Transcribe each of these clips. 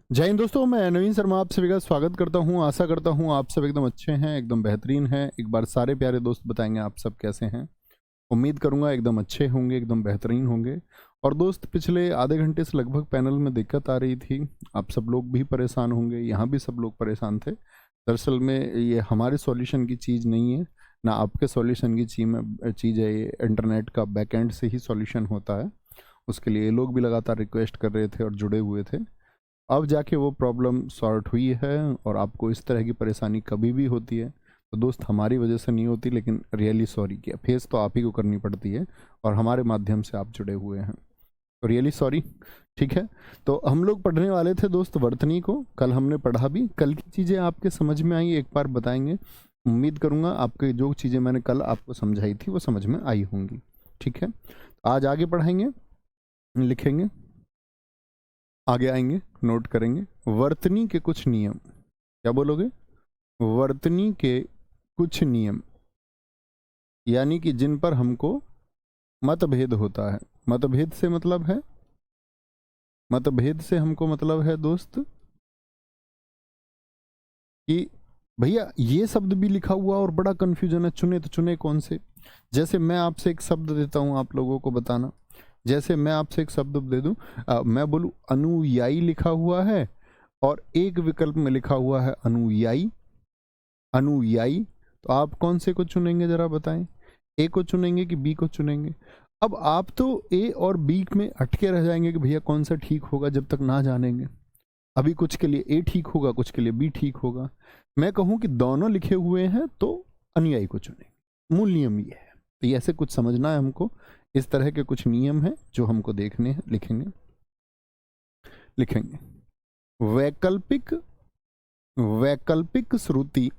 जय हिंद दोस्तों, मैं नवीन शर्मा आप सभी का स्वागत करता हूं। आशा करता हूं आप सब एकदम अच्छे हैं, एकदम बेहतरीन हैं। एक बार सारे प्यारे दोस्त बताएंगे आप सब कैसे हैं। उम्मीद करूंगा एकदम अच्छे होंगे, एकदम बेहतरीन होंगे। और दोस्त, पिछले आधे घंटे से लगभग पैनल में दिक्कत आ रही थी। आप सब लोग भी परेशान होंगे, यहाँ भी सब लोग परेशान थे। दरअसल में ये हमारे सॉल्यूशन की चीज़ नहीं है, ना आपके सॉल्यूशन की चीज़ है। ये इंटरनेट का बैकएंड से ही सॉल्यूशन होता है। उसके लिए ये लोग भी लगातार रिक्वेस्ट कर रहे थे और जुड़े हुए थे। अब जाके वो प्रॉब्लम सॉर्ट हुई है। और आपको इस तरह की परेशानी कभी भी होती है तो दोस्त हमारी वजह से नहीं होती, लेकिन रियली सॉरी किया फेस तो आप ही को करनी पड़ती है। और हमारे माध्यम से आप जुड़े हुए हैं तो रियली सॉरी। ठीक है, तो हम लोग पढ़ने वाले थे दोस्त वर्तनी को। कल हमने पढ़ा भी, कल की चीज़ें आपके समझ में आई एक बार बताएंगे। उम्मीद करूँगा आपके जो चीज़ें मैंने कल आपको समझाई थी वो समझ में आई होंगी। ठीक है, आज आगे पढ़ाएंगे, लिखेंगे, आगे आएंगे, नोट करेंगे। वर्तनी के कुछ नियम, क्या बोलोगे? वर्तनी के कुछ नियम, यानी कि जिन पर हमको मतभेद होता है। मतभेद से मतलब है, मतभेद से हमको मतलब है दोस्त कि भैया ये शब्द भी लिखा हुआ और बड़ा कंफ्यूजन है, चुने तो चुने कौन से। जैसे मैं आपसे एक शब्द देता हूं, आप लोगों को बताना। जैसे मैं आपसे एक शब्द दे दूं, मैं बोलूं अनुयायी लिखा हुआ है और एक विकल्प में लिखा हुआ है अनुयायी। अनुयायी, तो आप कौन से को चुनेंगे जरा बताएं? ए को चुनेंगे कि बी को चुनेंगे? अब आप तो ए और बी में अटके रह जाएंगे कि भैया कौन सा ठीक होगा, जब तक ना जानेंगे। अभी कुछ के लिए ए ठीक होगा, कुछ के लिए बी ठीक होगा। मैं कहूं कि दोनों लिखे हुए हैं तो अनुयायी को चुनेंगे। मूल नियम ये है। तो ये ऐसे कुछ समझना है हमको। इस तरह के कुछ नियम हैं जो हमको देखने हैं। लिखेंगे, लिखेंगे। वैकल्पिक, वैकल्पिक श्रुति,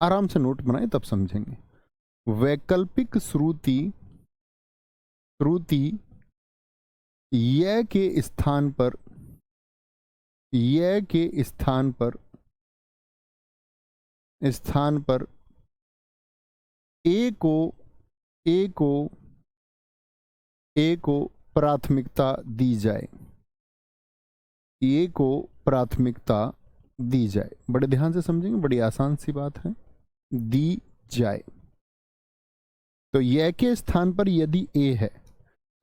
आराम से नोट बनाए तब समझेंगे। वैकल्पिक श्रुति, श्रुति य के स्थान पर, य के स्थान पर, स्थान पर ए को, ए को, ए को प्राथमिकता दी जाए। ए को प्राथमिकता दी जाए। बड़े ध्यान से समझेंगे, बड़ी आसान सी बात है। दी जाए तो यह के स्थान पर यदि ए है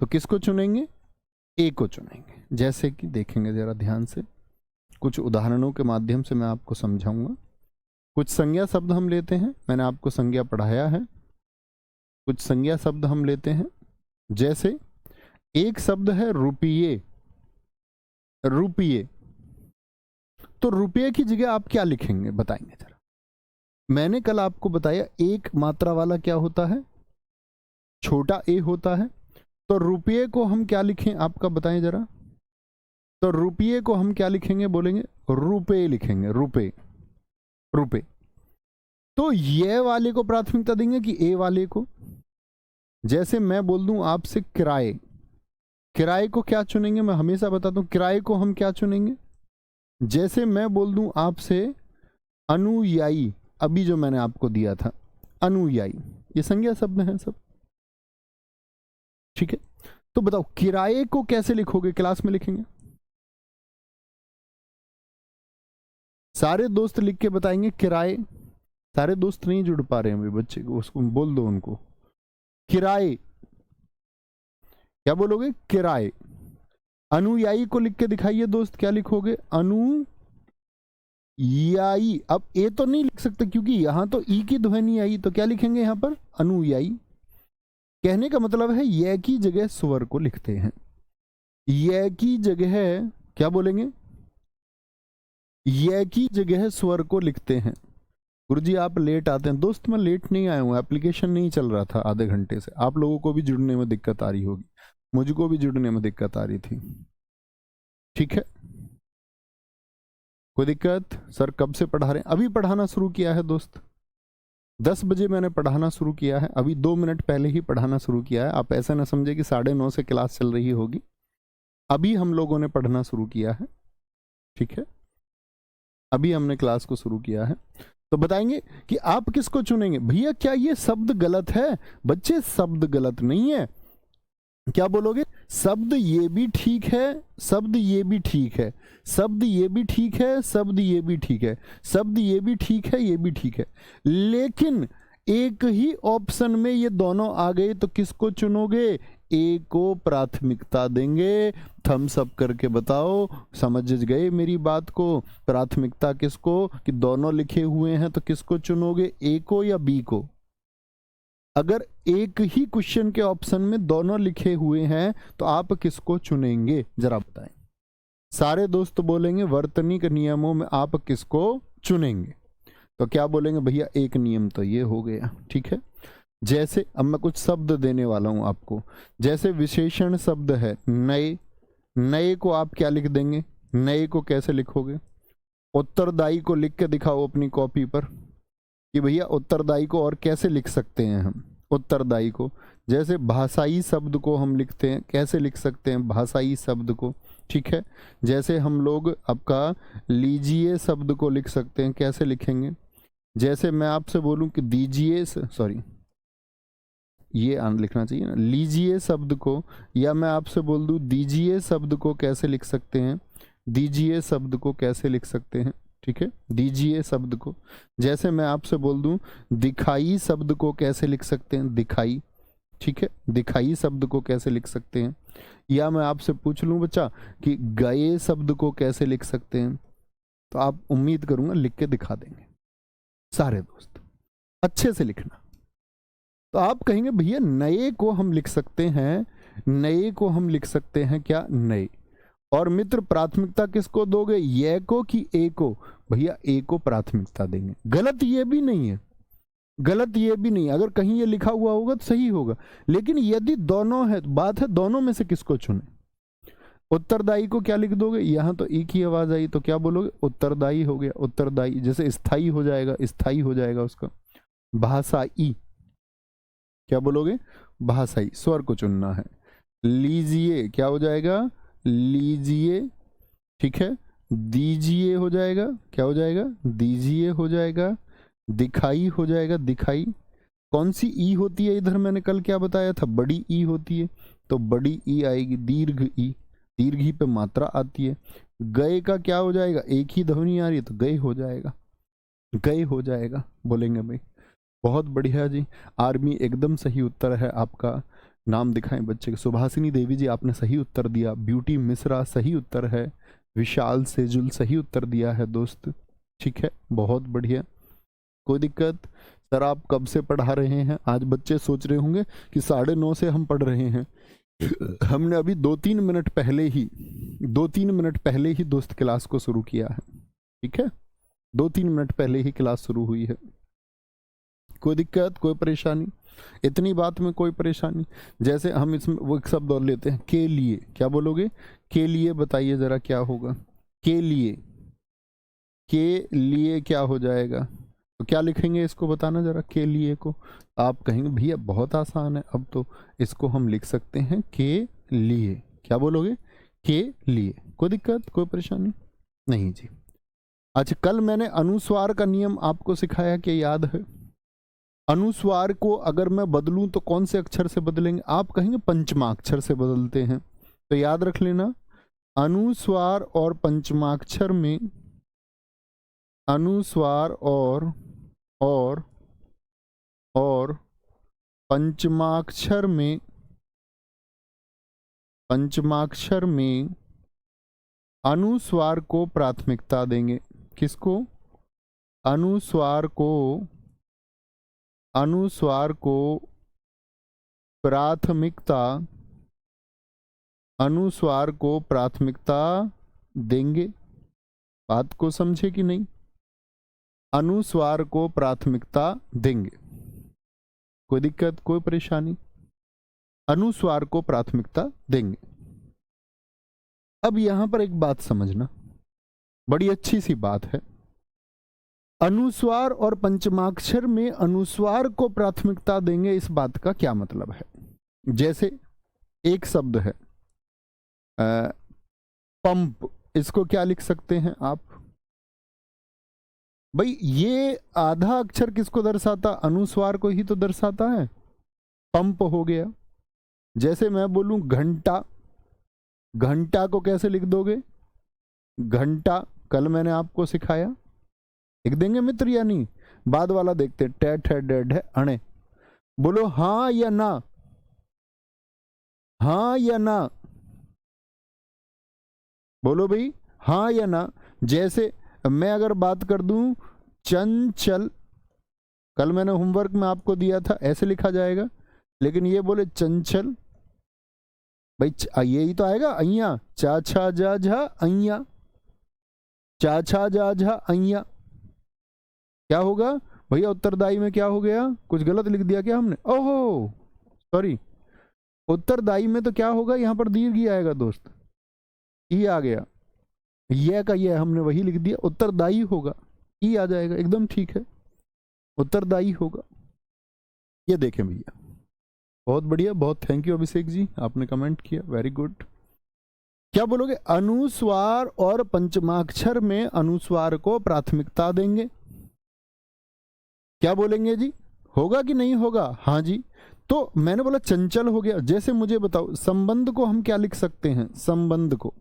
तो किसको चुनेंगे? ए को चुनेंगे। जैसे कि देखेंगे जरा ध्यान से, कुछ उदाहरणों के माध्यम से मैं आपको समझाऊंगा। कुछ संज्ञा शब्द हम लेते हैं, मैंने आपको संज्ञा पढ़ाया है। कुछ संज्ञा शब्द हम लेते हैं, जैसे एक शब्द है रुपये। रुपये, तो रुपये की जगह आप क्या लिखेंगे बताएंगे जरा? मैंने कल आपको बताया एक मात्रा वाला क्या होता है, छोटा ए होता है। तो रुपये को हम क्या लिखें आपका बताएं जरा? तो रुपये को हम क्या लिखेंगे, बोलेंगे रुपए लिखेंगे। रुपए, रुपए। तो ये वाले को प्राथमिकता देंगे कि ए वाले को? जैसे मैं बोल दूं आपसे किराए, किराए को क्या चुनेंगे? मैं हमेशा बताता हूं किराए को हम क्या चुनेंगे। जैसे मैं बोल दूं आपसे अनुयायी, अभी जो मैंने आपको दिया था अनुयायी, ये संज्ञा शब्द हैं सब। ठीक है, तो बताओ किराए को कैसे लिखोगे? क्लास में लिखेंगे, सारे दोस्त लिख के बताएंगे किराए। सारे दोस्त नहीं जुड़ पा रहे हैं अभी, बच्चे को उसको बोल दो, उनको किराए। क्या बोलोगे? किराए। अनुयायी को लिख के दिखाइए दोस्त, क्या लिखोगे? अनुयायी। अब ए तो नहीं लिख सकते क्योंकि यहां तो ई की ध्वनि आई, तो क्या लिखेंगे यहां पर? अनुयायी। कहने का मतलब है य की जगह स्वर को लिखते हैं। य की जगह क्या बोलेंगे? य की जगह स्वर को लिखते हैं। गुरुजी आप लेट आते हैं। दोस्त मैं लेट नहीं आया हूं, एप्लीकेशन नहीं चल रहा था आधे घंटे से। आप लोगों को भी जुड़ने में दिक्कत आ रही होगी, मुझको भी जुड़ने में दिक्कत आ रही थी। ठीक है, कोई दिक्कत? सर कब से पढ़ा रहे हैं? अभी पढ़ाना शुरू किया है दोस्त, 10 बजे मैंने पढ़ाना शुरू किया है। अभी 2 मिनट पहले ही पढ़ाना शुरू किया है। आप ऐसा ना समझे कि 9:30 से क्लास चल रही होगी। अभी हम लोगों ने पढ़ना शुरू किया है। ठीक है, अभी हमने क्लास को शुरू किया है। तो बताएंगे कि आप किसको चुनेंगे। भैया क्या ये शब्द गलत है? बच्चे शब्द गलत नहीं है। क्या बोलोगे? शब्द ये भी ठीक है, शब्द ये भी ठीक है, शब्द ये भी ठीक है, शब्द ये भी ठीक है, शब्द ये भी ठीक है, ये भी ठीक है, लेकिन एक ही ऑप्शन में ये दोनों आ गए तो किसको चुनोगे? ए को प्राथमिकता देंगे। थम्स अप करके बताओ, समझ गए मेरी बात को? प्राथमिकता किसको? कि दोनों लिखे हुए हैं तो किसको चुनोगे, ए को या बी को? अगर एक ही क्वेश्चन के ऑप्शन में दोनों लिखे हुए हैं तो आप किसको चुनेंगे, जरा बताएं। सारे दोस्त बोलेंगे वर्तनीक नियमों में आप किसको चुनेंगे, तो क्या बोलेंगे? भैया एक नियम तो ये हो गया, ठीक है। जैसे अब मैं कुछ शब्द देने वाला हूं आपको, जैसे विशेषण शब्द है नए, नए को आप क्या लिख देंगे? नए को कैसे लिखोगे? उत्तरदायी को लिख के दिखाओ अपनी कॉपी पर कि भैया उत्तरदायी को और कैसे लिख सकते हैं हम उत्तरदायी को। जैसे भाषाई शब्द को हम लिखते हैं, कैसे लिख सकते हैं भाषाई शब्द को, ठीक है। जैसे हम लोग आपका लीजिए शब्द को लिख सकते हैं, कैसे लिखेंगे? जैसे मैं आपसे बोलूं कि दीजिए, सॉरी ये लिखना चाहिए ना, लीजिए शब्द को, या मैं आपसे बोल दूं दीजिए शब्द को कैसे लिख सकते हैं? दीजिए शब्द को कैसे लिख सकते हैं, ठीक है, दीजिए शब्द को। जैसे मैं आपसे बोल दूं दिखाई शब्द को कैसे लिख सकते हैं? दिखाई, ठीक है, दिखाई शब्द को कैसे लिख सकते हैं? या मैं आपसे पूछ लूं बच्चा कि गए शब्द को कैसे लिख सकते हैं, तो आप उम्मीद करूंगा लिख के दिखा देंगे सारे दोस्त, अच्छे से लिखना। तो आप कहेंगे भैया नए को हम लिख सकते हैं, नए को हम लिख सकते हैं क्या? नए। और मित्र प्राथमिकता किसको दोगे, ये को कि ए को? भैया ए को प्राथमिकता देंगे। गलत ये भी नहीं है, गलत ये भी नहीं, अगर कहीं ये लिखा हुआ होगा तो सही होगा, लेकिन यदि दोनों है, बात है दोनों में से किसको चुने। उत्तरदायी को क्या लिख दोगे? यहां तो ई की आवाज आई तो क्या बोलोगे? उत्तरदायी हो गया, उत्तरदायी। जैसे स्थाई हो जाएगा, स्थाई हो जाएगा उसका। भाषाई क्या बोलोगे? भाषाई, स्वर को चुनना है। लीजिए क्या हो जाएगा? लीजिए, ठीक है। दीजिए हो जाएगा, क्या हो जाएगा? दीजिए हो जाएगा। दिखाई हो जाएगा, दिखाई। कौन सी ई होती है इधर? मैंने कल क्या बताया था, बड़ी ई होती है, तो बड़ी ई आएगी। दीर्घ ई, दीर्घ ई पे मात्रा आती है। गए का क्या हो जाएगा? एक ही ध्वनि आ रही है तो गए हो जाएगा, गए हो जाएगा बोलेंगे भाई। बहुत बढ़िया जी, आर्मी एकदम सही उत्तर है आपका। नाम दिखाएं बच्चे के। सुभाषिनी देवी जी आपने सही उत्तर दिया। ब्यूटी मिश्रा सही उत्तर है। विशाल सेजुल सही उत्तर दिया है दोस्त, ठीक है, बहुत बढ़िया। कोई दिक्कत? सर आप कब से पढ़ा रहे हैं? आज बच्चे सोच रहे होंगे कि 9:30 से हम पढ़ रहे हैं। हमने अभी 2-3 मिनट पहले ही दोस्त क्लास को शुरू किया है, ठीक है, 2-3 मिनट पहले ही क्लास शुरू हुई है। कोई दिक्कत, कोई परेशानी? इतनी बात में कोई परेशानी? जैसे हम इसमें वो एक शब्द और लेते हैं, के लिए। क्या बोलोगे? के लिए बताइए जरा क्या होगा? के लिए, के लिए क्या हो जाएगा? तो क्या लिखेंगे इसको बताना जरा, के लिए को? आप कहेंगे भैया बहुत आसान है, अब तो इसको हम लिख सकते हैं के लिए। क्या बोलोगे? के लिए। कोई दिक्कत, कोई परेशानी नहीं जी। अच्छा, कल मैंने अनुस्वार का नियम आपको सिखाया, क्या याद है? अनुस्वार को अगर मैं बदलूं तो कौन से अक्षर से बदलेंगे? आप कहेंगे पंचमाक्षर से बदलते हैं, तो याद रख लेना अनुस्वार और पंचमाक्षर में, अनुस्वार और पंचमाक्षर में अनुस्वार को प्राथमिकता देंगे। किसको? अनुस्वार को प्राथमिकता, अनुस्वार को प्राथमिकता देंगे। बात को समझे कि नहीं? अनुस्वार को प्राथमिकता देंगे। कोई दिक्कत, कोई परेशानी? अनुस्वार को प्राथमिकता देंगे। अब यहां पर एक बात समझना, बड़ी अच्छी सी बात है। अनुस्वार और पंचमाक्षर में अनुस्वार को प्राथमिकता देंगे, इस बात का क्या मतलब है? जैसे एक शब्द है पंप, इसको क्या लिख सकते हैं आप? भाई ये आधा अक्षर किसको दर्शाता? अनुस्वार को ही तो दर्शाता है, पंप हो गया। जैसे मैं बोलूं घंटा, घंटा को कैसे लिख दोगे? घंटा कल मैंने आपको सिखाया। लिख देंगे मित्र या नहीं? बाद वाला देखते हैं, टेट है, डेड है, अणे। बोलो हाँ या ना, हाँ या ना, बोलो भाई हाँ या ना। जैसे मैं अगर बात कर दूं चंचल, कल मैंने होमवर्क में आपको दिया था ऐसे लिखा जाएगा, लेकिन ये बोले चंचल, भाई यही तो आएगा, अइया, चा छा जा झा अइया, चा छा जा झा अइया। क्या होगा भैया? उत्तरदायी में क्या हो गया? कुछ गलत लिख दिया क्या हमने? ओहो सॉरी, उत्तरदायी में तो क्या होगा, यहां पर दीर्घ ही आएगा दोस्त, ई आ गया, यह का यह हमने वही लिख दिया, उत्तरदायी होगा, ई आ जाएगा, एकदम ठीक है, उत्तरदायी होगा। ये देखें भैया, बहुत बढ़िया, बहुत थैंक यू अभिषेक जी, आपने कमेंट किया, वेरी गुड। क्या बोलोगे? अनुस्वार और पंचमाक्षर में अनुस्वार को प्राथमिकता देंगे। क्या बोलेंगे जी? होगा कि नहीं होगा? हाँ जी। तो मैंने बोला चंचल हो गया। जैसे मुझे बताओ संबंध को हम क्या लिख सकते हैं? संबंध को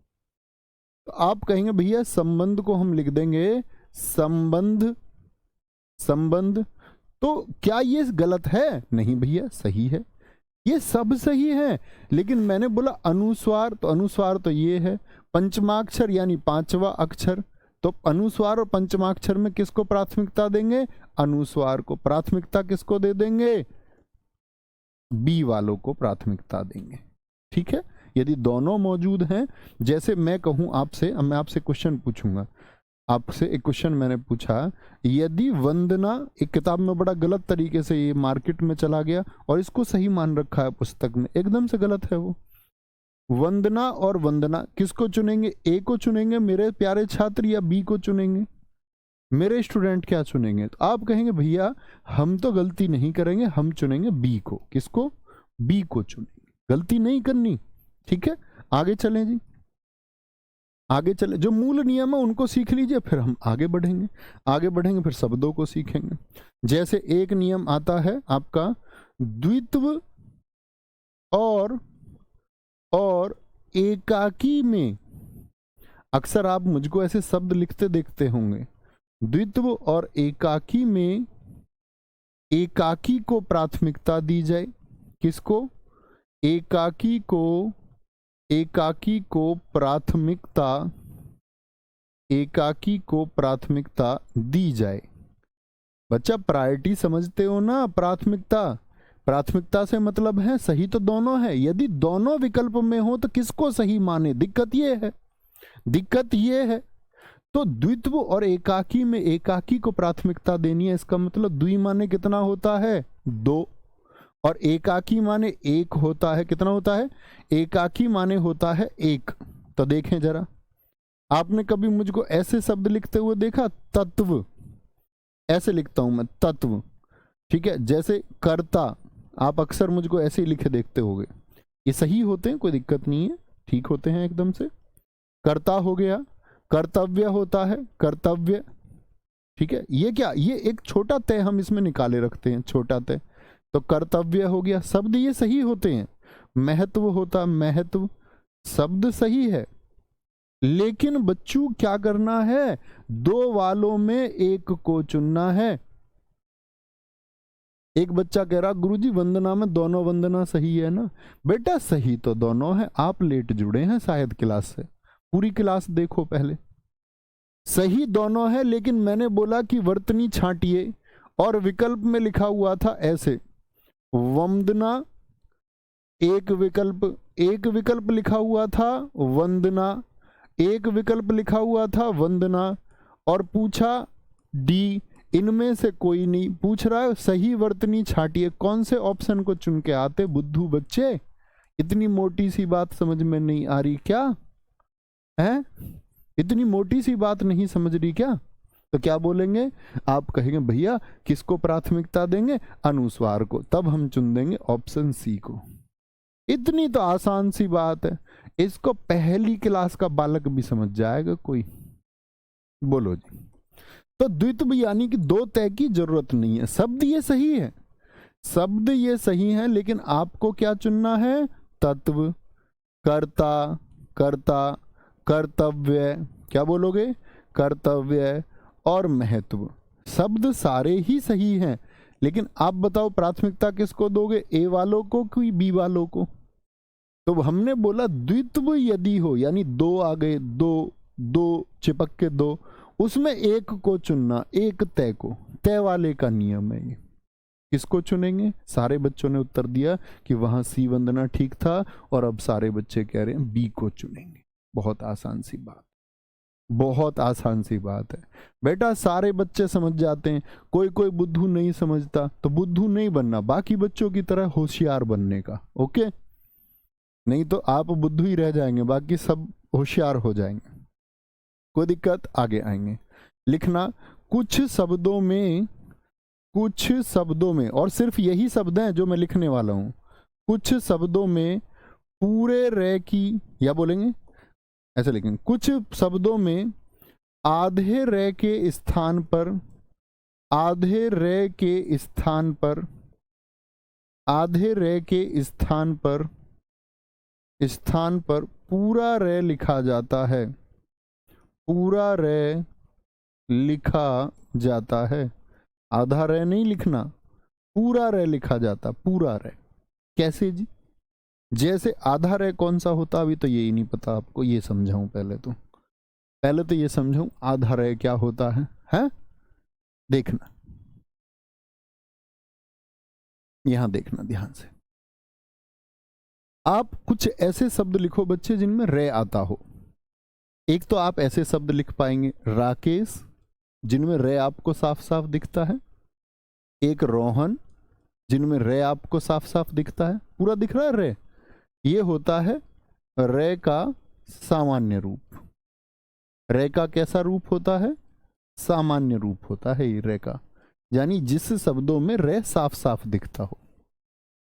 तो आप कहेंगे भैया संबंध को हम लिख देंगे संबंध, संबंध। तो क्या ये गलत है? नहीं भैया सही है, ये सब सही है। लेकिन मैंने बोला अनुस्वार, तो अनुस्वार तो ये है, पंचमाक्षर यानी पांचवा अक्षर, तो अनुस्वार और पंचमाक्षर में किसको प्राथमिकता देंगे? अनुस्वार को। प्राथमिकता किसको दे देंगे? बी वालों को प्राथमिकता देंगे। ठीक है, यदि दोनों मौजूद हैं, जैसे मैं कहूं आपसे, अब मैं आपसे क्वेश्चन पूछूंगा, आपसे एक क्वेश्चन मैंने पूछा, यदि वंदना, एक किताब में बड़ा गलत तरीके से ये मार्केट में चला गया और इसको सही मान रखा है पुस्तक में, एकदम से गलत है वो। वंदना और वंदना किसको चुनेंगे? ए को चुनेंगे मेरे प्यारे छात्र, या बी को चुनेंगे मेरे स्टूडेंट? क्या चुनेंगे? तो आप कहेंगे भैया हम तो गलती नहीं करेंगे, हम चुनेंगे बी को। किसको? बी को चुनेंगे, गलती नहीं करनी। ठीक है, आगे चलें जी, आगे चले। जो मूल नियम है उनको सीख लीजिए, फिर हम आगे बढ़ेंगे, आगे बढ़ेंगे फिर शब्दों को सीखेंगे। जैसे एक नियम आता है आपका द्वित्व और एकाकी में, अक्सर आप मुझको ऐसे शब्द लिखते देखते होंगे, द्वित्व और एकाकी में एकाकी को प्राथमिकता दी जाए। किसको? एकाकी को, एकाकी को प्राथमिकता, एकाकी को प्राथमिकता दी जाए। बच्चा प्रायोरिटी समझते हो ना? प्राथमिकता, प्राथमिकता से मतलब है सही तो दोनों है, यदि दोनों विकल्प में हो तो किसको सही माने? दिक्कत ये है, दिक्कत ये है। तो द्वित्व और एकाकी में एकाकी को प्राथमिकता देनी है, इसका मतलब द्वि माने कितना होता है? 2, और एकाकी माने 1 होता है। कितना होता है? एकाकी माने होता है 1। तो देखें जरा, आपने कभी मुझको ऐसे शब्द लिखते हुए देखा? तत्व, ऐसे लिखता हूं मैं, तत्व। ठीक है, जैसे कर्ता, आप अक्सर मुझको ऐसे ही लिखे देखते होंगे, ये सही होते हैं, कोई दिक्कत नहीं है, ठीक होते हैं एकदम से। कर्ता हो गया, कर्तव्य होता है, कर्तव्य। ठीक है, ये क्या, ये एक छोटा तय हम इसमें निकाले रखते हैं, छोटा तय, तो कर्तव्य हो गया। शब्द ये सही होते हैं। महत्व होता, महत्व, शब्द सही है। लेकिन बच्चों क्या करना है? 2 वालों में एक को चुनना है। एक बच्चा कह रहा गुरुजी वंदना में दोनों वंदना सही है ना? बेटा सही तो दोनों है, आप लेट जुड़े हैं शायद क्लास से, पूरी क्लास देखो पहले। सही दोनों है, लेकिन मैंने बोला कि वर्तनी छांटिए, और विकल्प में लिखा हुआ था ऐसे, वंदना, एक विकल्प लिखा हुआ था वंदना, एक विकल्प लिखा हुआ था वंदना, और पूछा डी, इनमें से कोई नहीं। पूछ रहा है सही वर्तनी छांटिए, कौन से ऑप्शन को चुन के आते? बुद्धू बच्चे, इतनी मोटी सी बात समझ में नहीं आ रही क्या है? इतनी मोटी सी बात नहीं समझ रही क्या? तो क्या बोलेंगे आप? कहेंगे भैया किसको प्राथमिकता देंगे? अनुस्वार को। तब हम चुन देंगे ऑप्शन सी को। इतनी तो आसान सी बात है, इसको पहली क्लास का बालक भी समझ जाएगा कोई। बोलो जी। तो द्वित्व यानी कि 2 तय की जरूरत नहीं है। शब्द ये सही है, शब्द ये सही है, लेकिन आपको क्या चुनना है? तत्व, कर्ता, कर्ता, कर्तव्य, क्या बोलोगे, कर्तव्य और महत्व। शब्द सारे ही सही हैं, लेकिन आप बताओ प्राथमिकता किसको दोगे, ए वालों को कि बी वालों को। तो हमने बोला द्वित्व यदि हो, यानी दो आ गए, दो दो चिपक के दो, उसमें एक को चुनना, एक तय को, तय वाले का नियम है ये। किसको चुनेंगे, सारे बच्चों ने उत्तर दिया कि वहां सी वंदना ठीक था, और अब सारे बच्चे कह रहे हैं बी को चुनेंगे। बहुत आसान सी बात, बहुत आसान सी बात है बेटा, सारे बच्चे समझ जाते हैं। कोई कोई बुद्धू नहीं समझता, तो बुद्धू नहीं बनना, बाकी बच्चों की तरह होशियार बनने का, ओके। नहीं तो आप बुद्धू ही रह जाएंगे, बाकी सब होशियार हो जाएंगे। कोई दिक्कत, आगे आएंगे। लिखना कुछ शब्दों में, कुछ शब्दों में, और सिर्फ यही शब्द हैं जो मैं लिखने वाला हूं, कुछ शब्दों में पूरे रे की, या बोलेंगे ऐसे लिखेंगे, कुछ शब्दों में आधे रे के स्थान पर, आधे रे के स्थान पर, आधे रे के स्थान पर, स्थान पर पूरा रे लिखा जाता है, पूरा रे लिखा जाता है। आधा रे नहीं लिखना, पूरा रे लिखा जाता, पूरा रे। कैसे जी, जैसे आधा रे कौन सा होता, अभी तो यही नहीं पता आपको, ये समझाऊं पहले तो ये समझाऊं आधा रे क्या होता है? देखना, यहां देखना ध्यान से। आप कुछ ऐसे शब्द लिखो बच्चे जिनमें रे आता हो। एक तो आप ऐसे शब्द लिख पाएंगे राकेश, जिनमें रे आपको साफ साफ दिखता है। एक रोहन, जिनमें रे आपको साफ साफ दिखता है, पूरा दिख रहा है रे। ये होता है रे का सामान्य रूप। रे का कैसा रूप होता है, सामान्य रूप होता है ये रे का, यानी जिस शब्दों में रे साफ साफ दिखता हो।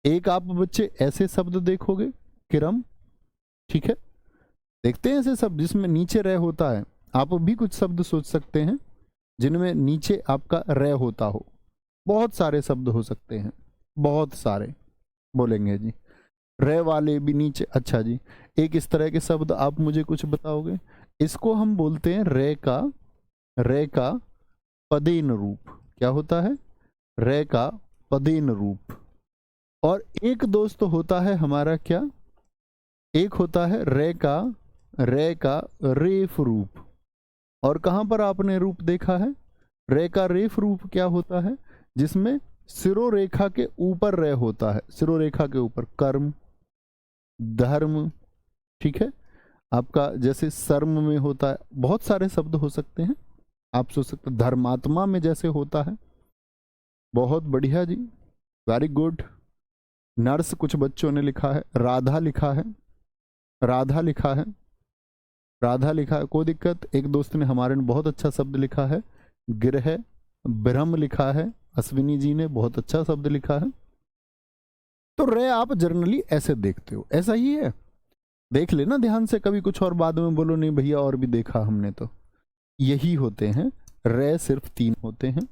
एक आप बच्चे ऐसे शब्द देखोगे किरम, ठीक है, देखते हैं ऐसे शब्द जिसमें नीचे रे होता है। आप भी कुछ शब्द सोच सकते हैं जिनमें नीचे आपका रे होता हो, बहुत सारे शब्द हो सकते हैं, बहुत सारे बोलेंगे जी, रे वाले भी नीचे। अच्छा जी, एक इस तरह के शब्द आप मुझे कुछ बताओगे, इसको हम बोलते हैं रे का पदेन रूप। क्या होता है, रे का पदेन रूप। और एक दोस्त होता है हमारा क्या, एक होता है रे का रेफ रूप। और कहां पर आपने रूप देखा है, रे का रेफ रूप क्या होता है, जिसमें सिरोरेखा के ऊपर रे होता है, सिरोरेखा के ऊपर, कर्म, धर्म, ठीक है, आपका जैसे शर्म में होता है, बहुत सारे शब्द हो सकते हैं, आप सोच सकते, धर्मात्मा में जैसे होता है। बहुत बढ़िया जी, वेरी गुड। नर्स कुछ बच्चों ने लिखा है, राधा लिखा है, राधा लिखा है, राधा लिखा है, कोई दिक्कत। एक दोस्त ने हमारे ने बहुत अच्छा शब्द लिखा है, गृह, ब्रह्म लिखा है, अश्विनी जी ने बहुत अच्छा शब्द लिखा है। तो रे आप जनरली ऐसे देखते हो, ऐसा ही है, देख लेना ध्यान से, कभी कुछ और बाद में बोलो नहीं भैया और भी देखा हमने। तो यही होते हैं रे, सिर्फ 3 होते हैं।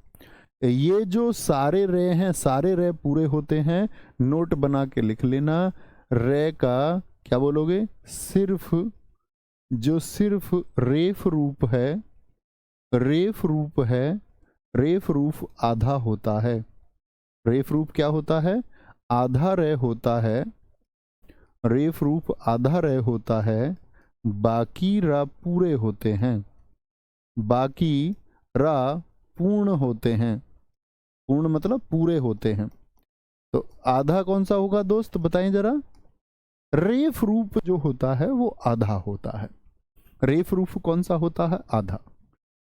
ये जो सारे रे हैं, सारे रे पूरे होते हैं, नोट बना के लिख लेना। रे का क्या बोलोगे, सिर्फ जो सिर्फ रेफ रूप है, रेफ रूप है, रेफ रूप आधा होता है। रेफ रूप क्या होता है, आधा रे होता है, रेफ रूप आधा रे होता है, बाकी रा पूरे होते हैं, बाकी रा पूर्ण होते हैं। पूर्ण मतलब पूरे होते हैं। तो आधा कौन सा होगा दोस्त, बताएं जरा। रेफ रूप जो होता है वो आधा होता है। रेफ रूप कौन सा होता है, आधा।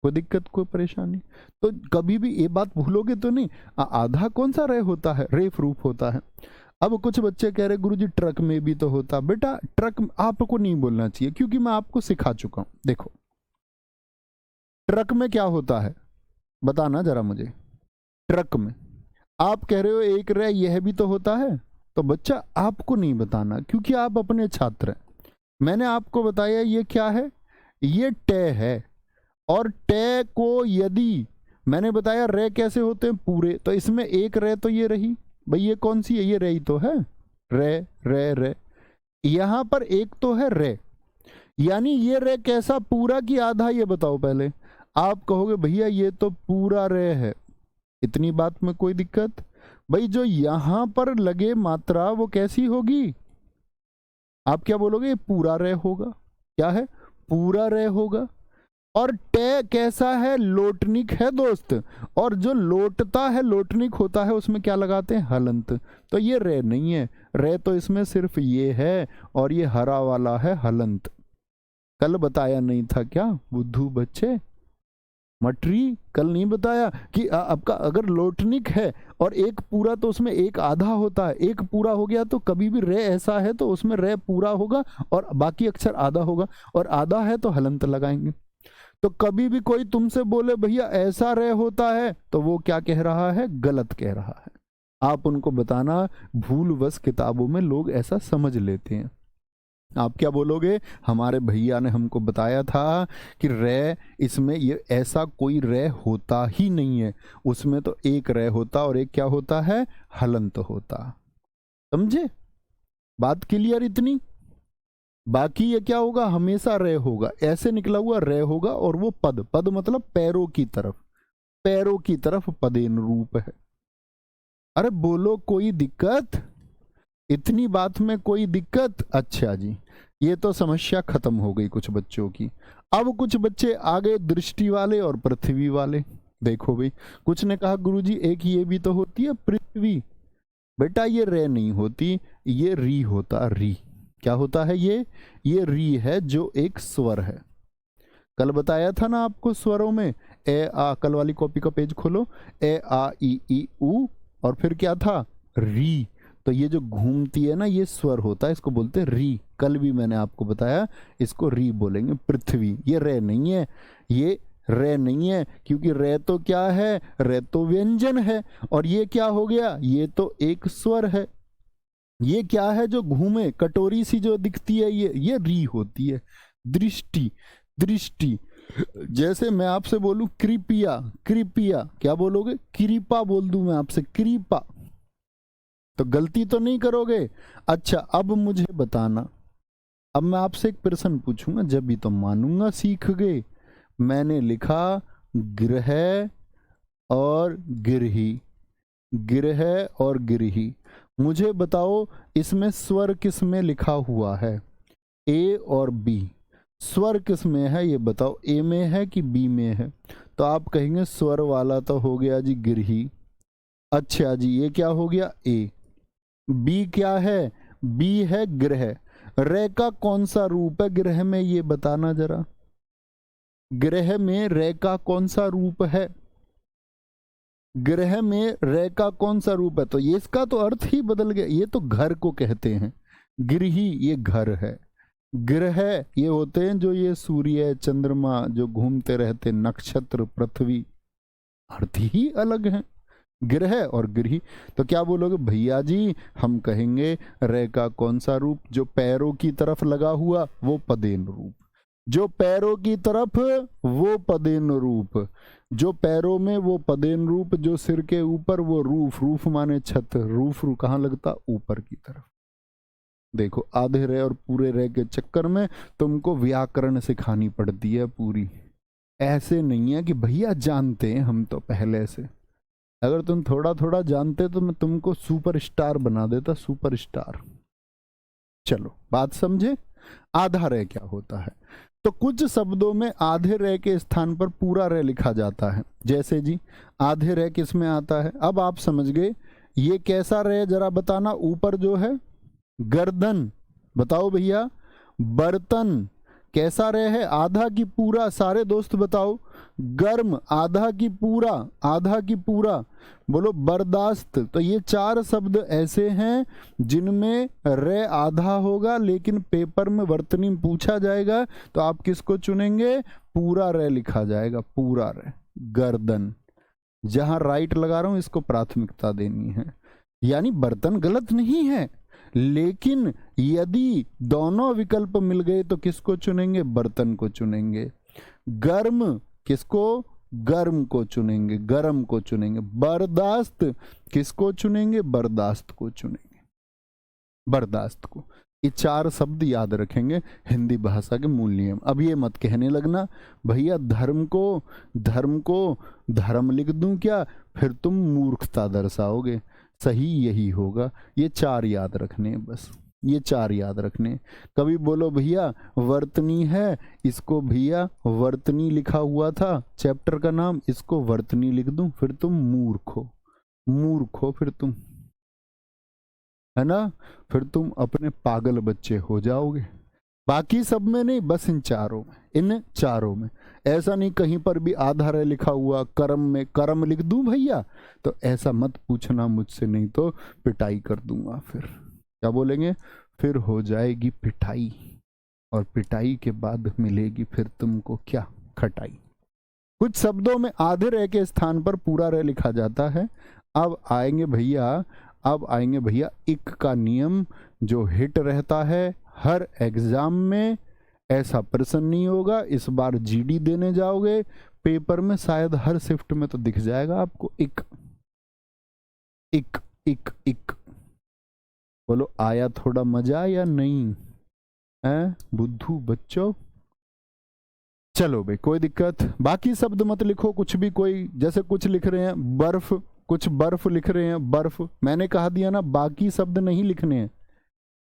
कोई दिक्कत, कोई परेशानी? तो कभी भी ये बात भूलोगे तो नहीं, आधा कौन सा रे होता है, रेफ रूप होता है। अब कुछ बच्चे कह रहे गुरुजी ट्रक में भी तो होता, बेटा ट्रक आपको नहीं बोलना चाहिए, क्योंकि मैं आपको सिखा चुका हूं। देखो ट्रक में क्या होता है, बताना जरा मुझे। ट्रक में आप कह रहे हो एक रे यह भी तो होता है, तो बच्चा आपको नहीं बताना, क्योंकि आप अपने छात्र हैं। मैंने आपको बताया ये क्या है, ये टे है। और टे को यदि मैंने बताया रे कैसे होते हैं, पूरे, तो इसमें एक रे तो ये रही भाई, ये कौन सी है, ये रे ही तो है, रे रे रे। यहां पर एक तो है रे, यानी ये रे कैसा, पूरा की आधा, ये बताओ पहले। आप कहोगे भैया ये तो पूरा रे है, इतनी बात में कोई दिक्कत? भाई जो यहां पर लगे मात्रा वो कैसी होगी? आप क्या बोलोगे? ये पूरा रे होगा। क्या है? पूरा रे होगा। और टे कैसा है? लोटनिक है दोस्त। और जो लोटता है, लोटनिक होता है, उसमें क्या लगाते हैं? हलंत। तो ये रे नहीं है, रे तो इसमें सिर्फ ये है, और ये हरा वाला है हलंत। कल बताया नहीं था क्या बुद्धू बच्चे? मटरी कल नहीं बताया कि आपका अगर लोटनिक है और एक पूरा तो उसमें एक आधा होता है, एक पूरा हो गया तो कभी भी रे ऐसा है तो उसमें रे पूरा होगा और बाकी अक्षर आधा होगा, और आधा है तो हलंत लगाएंगे। तो कभी भी कोई तुमसे बोले भैया ऐसा रे होता है, तो वो क्या कह रहा है? गलत कह रहा है। आप उनको बताना, भूलवश किताबों में लोग ऐसा समझ लेते हैं। आप क्या बोलोगे? हमारे भैया ने हमको बताया था कि रे, इसमें ये ऐसा कोई रे होता ही नहीं है, उसमें तो एक रे होता और एक क्या होता है? हलंत होता। समझे बात? क्लियर इतनी? बाकी ये क्या होगा? हमेशा रे होगा, ऐसे निकला हुआ रे होगा, और वो पद, पद मतलब पैरों की तरफ, पैरों की तरफ पदेन रूप है। अरे बोलो कोई दिक्कत? इतनी बात में कोई दिक्कत? अच्छा जी, ये तो समस्या खत्म हो गई कुछ बच्चों की। अब कुछ बच्चे आ गए दृष्टि वाले और पृथ्वी वाले। देखो भाई, कुछ ने कहा गुरुजी एक ये भी तो होती है पृथ्वी। बेटा ये रे नहीं होती, ये री होता, री। क्या होता है ये री है, जो एक स्वर है। कल बताया था ना आपको स्वरों में, ए आ, कल वाली कॉपी का पेज खोलो, ए आ ई उ, और फिर क्या था? री। तो ये जो घूमती है ना, ये स्वर होता है, इसको बोलते हैं री। कल भी मैंने आपको बताया, इसको री बोलेंगे। पृथ्वी ये रे नहीं है, ये रे नहीं है, क्योंकि रे तो क्या है? रे तो व्यंजन है। और ये क्या हो गया? ये तो एक स्वर है। ये क्या है जो घूमे, कटोरी सी जो दिखती है, ये री होती है। दृष्टि, दृष्टि। जैसे मैं आपसे बोलूं कृपया, कृपया, क्या बोलोगे? कृपा बोल दूं मैं आपसे, कृपा, तो गलती तो नहीं करोगे? अच्छा अब मुझे बताना, अब मैं आपसे एक प्रश्न पूछूंगा, जब भी तो मानूंगा सीख गए। मैंने लिखा गृह और गिरही, गृह और गिरही। मुझे बताओ इसमें स्वर किस में लिखा हुआ है? ए और बी। स्वर किस में है ये बताओ, ए में है कि बी में है? तो आप कहेंगे स्वर वाला तो हो गया जी गिरही। अच्छा जी, ये क्या हो गया? ए। बी क्या है? बी है ग्रह। रे का कौन सा रूप है ग्रह में, ये बताना जरा। ग्रह में रे का कौन सा रूप है? ग्रह में रे का कौन सा रूप है? तो ये इसका तो अर्थ ही बदल गया। ये तो घर को कहते हैं, गृही ये घर है। ग्रह ये होते हैं जो ये सूर्य चंद्रमा जो घूमते रहते, नक्षत्र पृथ्वी, अर्थ ही अलग है ग्रह और गृही। तो क्या बोलोगे भैया जी? हम कहेंगे रे का कौन सा रूप? जो पैरों की तरफ लगा हुआ वो पदेन रूप, जो पैरों की तरफ वो पदेन रूप, जो पैरों में वो पदेन रूप, जो सिर के ऊपर वो रूफ, रूफ माने छत, रूफ रू कहाँ लगता? ऊपर की तरफ। देखो आधे रे और पूरे रे के चक्कर में तुमको व्याकरण सिखानी पड़ती है पूरी। ऐसे नहीं है कि भैया जानते हैं हम तो पहले से। अगर तुम थोड़ा थोड़ा जानते तो मैं तुमको सुपरस्टार बना देता, सुपरस्टार। चलो बात समझे। आधा रे क्या होता है? तो कुछ शब्दों में आधे रे के स्थान पर पूरा रे लिखा जाता है। जैसे जी आधे रे किस में आता है? अब आप समझ गए। ये कैसा रे जरा बताना। ऊपर जो है गर्दन, बताओ भैया। बर्तन कैसा रे है? आधा की पूरा, सारे दोस्त बताओ। गर्म आधा की पूरा, आधा की पूरा। बोलो बर्दाश्त। तो ये चार शब्द ऐसे हैं जिनमें रे आधा होगा, लेकिन पेपर में वर्तनी में पूछा जाएगा तो आप किसको चुनेंगे? पूरा रे लिखा जाएगा, पूरा रे। गर्दन, जहां राइट लगा रहा हूं इसको प्राथमिकता देनी है। यानी बर्तन गलत नहीं है, लेकिन यदि दोनों विकल्प मिल गए तो किसको चुनेंगे? बर्तन को चुनेंगे। गर्म किसको? गर्म को चुनेंगे, गर्म को चुनेंगे। बर्दाश्त किसको चुनेंगे? बर्दाश्त को चुनेंगे, बर्दाश्त को। ये 4 शब्द याद रखेंगे, हिंदी भाषा के मूल नियम। अब ये मत कहने लगना भैया धर्म को धर्म लिख दूं क्या, फिर तुम मूर्खता दर्शाओगे। सही यही होगा। ये 4 याद रखने हैं बस, ये 4 याद रखने। कभी बोलो भैया वर्तनी है, इसको भैया वर्तनी लिखा हुआ था चैप्टर का नाम, इसको वर्तनी लिख दूं, फिर तुम मूर्ख हो फिर तुम, है ना, फिर तुम अपने पागल बच्चे हो जाओगे। बाकी सब में नहीं, बस इन चारों में। ऐसा नहीं कहीं पर भी आधार है लिखा हुआ कर्म में कर्म लिख दूं भैया, तो ऐसा मत पूछना मुझसे, नहीं तो पिटाई कर दूंगा। फिर क्या बोलेंगे, फिर हो जाएगी पिटाई, और पिटाई के बाद मिलेगी फिर तुमको क्या, खटाई। कुछ शब्दों में आधे रह के स्थान पर पूरा रह लिखा जाता है। अब आएंगे भैया इक का नियम, जो हिट रहता है हर एग्जाम में। ऐसा प्रश्न नहीं होगा, इस बार जीडी देने जाओगे पेपर में, शायद हर शिफ्ट में तो दिख जाएगा आपको इक इक इक इक। बोलो आया थोड़ा मजा या नहीं है बुद्धू बच्चों। चलो भाई कोई दिक्कत, बाकी शब्द मत लिखो कुछ भी, कोई जैसे कुछ लिख रहे हैं बर्फ, कुछ बर्फ लिख रहे हैं बर्फ, मैंने कहा दिया ना बाकी शब्द नहीं लिखने हैं,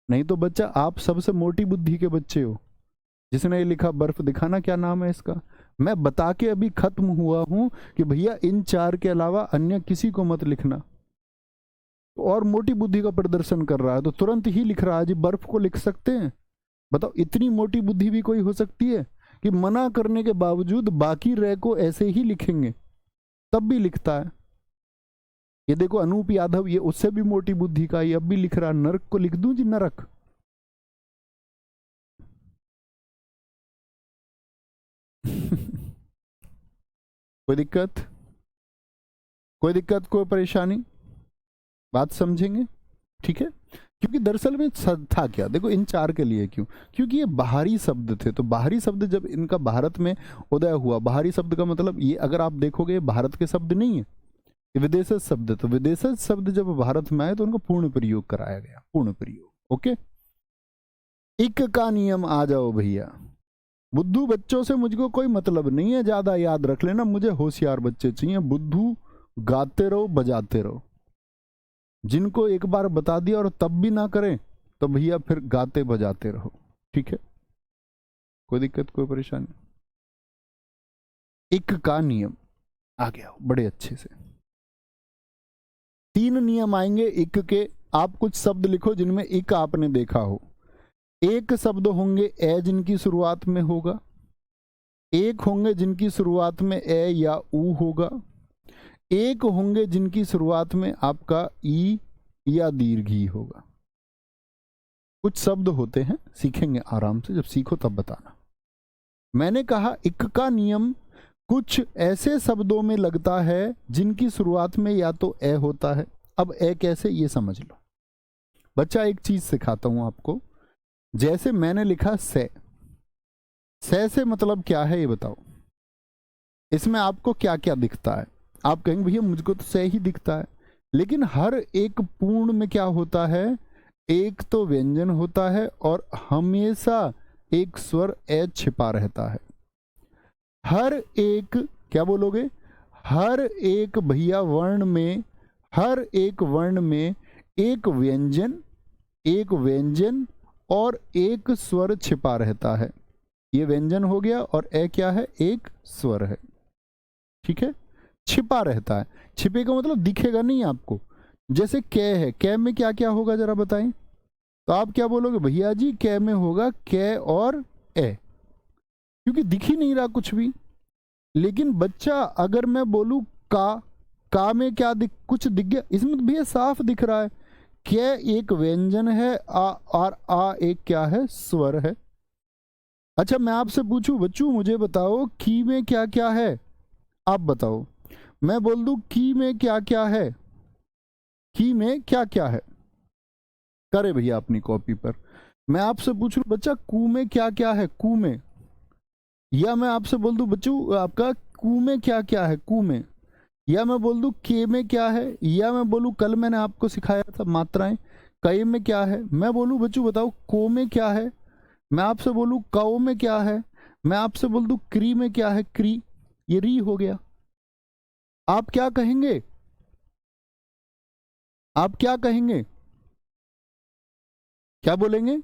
नहीं तो बच्चा आप सबसे मोटी बुद्धि के बच्चे हो। जिसने ये लिखा बर्फ, दिखाना क्या नाम है इसका। मैं बता के अभी खत्म हुआ हूं कि भैया इन 4 के अलावा अन्य किसी को मत लिखना। और मोटी बुद्धि का प्रदर्शन कर रहा है तो तुरंत ही लिख रहा है जी बर्फ को लिख सकते हैं। बताओ इतनी मोटी बुद्धि भी कोई हो सकती है कि मना करने के बावजूद बाकी रह को ऐसे ही लिखेंगे, तब भी लिखता है। ये देखो अनूप यादव, ये उससे भी मोटी बुद्धि का, ये अब भी लिख रहा, नरक को लिख दूं जी नरक। कोई दिक्कत, कोई परेशानी, बात समझेंगे ठीक है। क्योंकि दरअसल में था क्या, देखो इन 4 के लिए क्यों, क्योंकि ये बाहरी शब्द थे। तो बाहरी शब्द जब इनका भारत में उदय हुआ, बाहरी शब्द का मतलब ये अगर आप देखोगे भारत के शब्द नहीं है, ये विदेशज शब्द। तो विदेशज शब्द जब भारत में आए तो उनका पूर्ण प्रयोग कराया गया, पूर्ण प्रयोग। ओके, इक का नियम आ जाओ भैया। बुद्धू बच्चों से मुझको कोई मतलब नहीं है, ज्यादा याद रख लेना, मुझे होशियार बच्चे चाहिए। बुद्धू गाते रहो बजाते रहो, जिनको एक बार बता दिया और तब भी ना करें तो भैया फिर गाते बजाते रहो, ठीक है। कोई दिक्कत कोई परेशानी। इक का नियम आ गया बड़े अच्छे से। 3 नियम आएंगे इक के। आप कुछ शब्द लिखो जिनमें इक आपने देखा हो। एक शब्द होंगे ए जिनकी शुरुआत में होगा, एक होंगे जिनकी शुरुआत में ए या ऊ होगा, एक होंगे जिनकी शुरुआत में आपका ई या दीर्घी होगा। कुछ शब्द होते हैं, सीखेंगे आराम से, जब सीखो तब बताना। मैंने कहा इक का नियम कुछ ऐसे शब्दों में लगता है जिनकी शुरुआत में या तो ए होता है। अब ए कैसे, ये समझ लो बच्चा। एक चीज सिखाता हूं आपको, जैसे मैंने लिखा से से मतलब क्या है ये बताओ। इसमें आपको क्या क्या दिखता है। आप कहेंगे भैया मुझको तो से ही दिखता है, लेकिन हर एक पूर्ण में क्या होता है, एक तो व्यंजन होता है और हमेशा एक स्वर ए छिपा रहता है। हर एक, क्या बोलोगे, हर एक भैया वर्ण में, हर एक वर्ण में एक व्यंजन और एक स्वर छिपा रहता है। ये व्यंजन हो गया और ए क्या है, एक स्वर है, ठीक है। छिपा रहता है, छिपे का मतलब दिखेगा नहीं आपको। जैसे कै है, कै में क्या क्या होगा जरा बताएं। तो आप क्या बोलोगे भैया जी, कै में होगा कै और ए, क्योंकि दिख ही नहीं रहा कुछ भी। लेकिन बच्चा अगर मैं बोलूं का में क्या कुछ दिख गया, इसमें तो भैया साफ दिख रहा है, कै एक व्यंजन है और आ एक क्या है, स्वर है। अच्छा मैं आपसे पूछूं बच्चों, मुझे बताओ की में क्या क्या है, आप बताओ। मैं बोल दूं की में क्या क्या है, की में क्या क्या है, करे भैया अपनी कॉपी पर। मैं आपसे पूछ लूं बच्चा कू में क्या क्या है, कू में, या मैं आपसे बोल दूं बच्चों आपका कू में क्या क्या है, कू में, या मैं बोल दूं के में क्या है, या मैं बोलूं कल मैंने आपको सिखाया था मात्राएं, कई में क्या है, मैं बोलूं बच्चों बताओ को में क्या है, मैं आपसे बोलूं कौ में क्या है, मैं आपसे बोल दूं क्री में क्या है, क्री, ये री हो गया। आप क्या कहेंगे, आप क्या कहेंगे, क्या बोलेंगे?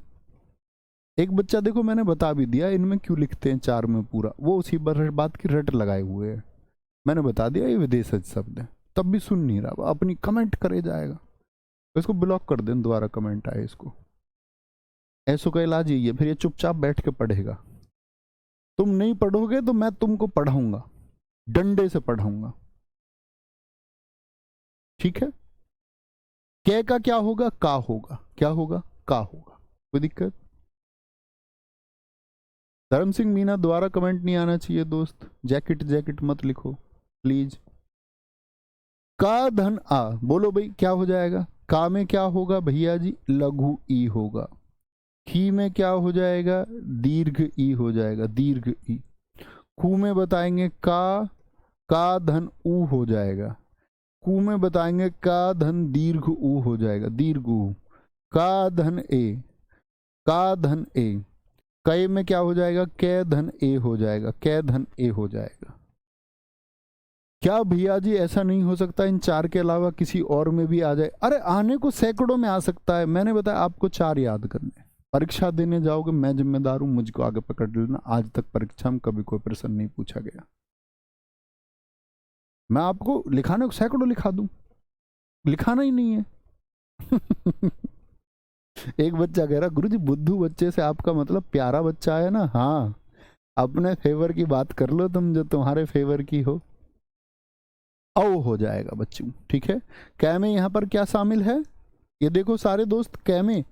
एक बच्चा देखो मैंने बता भी दिया इनमें क्यों लिखते हैं चार में पूरा, वो उसी बात की रट लगाए हुए है। मैंने बता दिया ये विदेशज शब्द है, तब भी सुन नहीं रहा, अपनी कमेंट करे जाएगा। इसको ब्लॉक कर दें, दोबारा कमेंट आए इसको। ऐसो का इलाज यही है, फिर ये चुपचाप बैठ के पढ़ेगा। तुम नहीं पढ़ोगे तो मैं तुमको पढ़ाऊंगा, डंडे से पढ़ाऊंगा, ठीक है? कै का क्या होगा, का होगा, क्या होगा, का होगा। कोई दिक्कत? धर्म सिंह मीना दोबारा कमेंट नहीं आना चाहिए दोस्त, जैकेट जैकेट मत लिखो प्लीज। का धन आ, बोलो भाई क्या हो जाएगा, का में क्या होगा भैया जी, लघु ई होगा। खी में क्या हो जाएगा, दीर्घ ई हो जाएगा, दीर्घ ई। खू में बताएंगे का धन ऊ हो जाएगा। कू में बताएंगे का धन दीर्घ ऊ हो जाएगा, दीर्घ ऊ। का धन ए, का धन ए। कै में क्या हो जाएगा, कै धन ए हो जाएगा, कै धन ए हो जाएगा। क्या भैया जी ऐसा नहीं हो सकता इन चार के अलावा किसी और में भी आ जाए? अरे आने को सैकड़ों में आ सकता है, मैंने बताया आपको चार याद करने। परीक्षा देने जाओगे मैं जिम्मेदार हूं, मुझको आगे पकड़ लेना। आज तक परीक्षा में कभी कोई प्रश्न नहीं पूछा गया, मैं आपको लिखाने को सैकड़ों लिखा दूं, लिखाना ही नहीं है। एक बच्चा कह रहा गुरुजी बुद्धू बच्चे से आपका मतलब प्यारा बच्चा है ना? हाँ, अपने फेवर की बात कर लो तुम, जो तुम्हारे फेवर की हो। औ हो जाएगा बच्चों, ठीक है? कै में यहां पर क्या शामिल है, ये देखो सारे दोस्त, कै में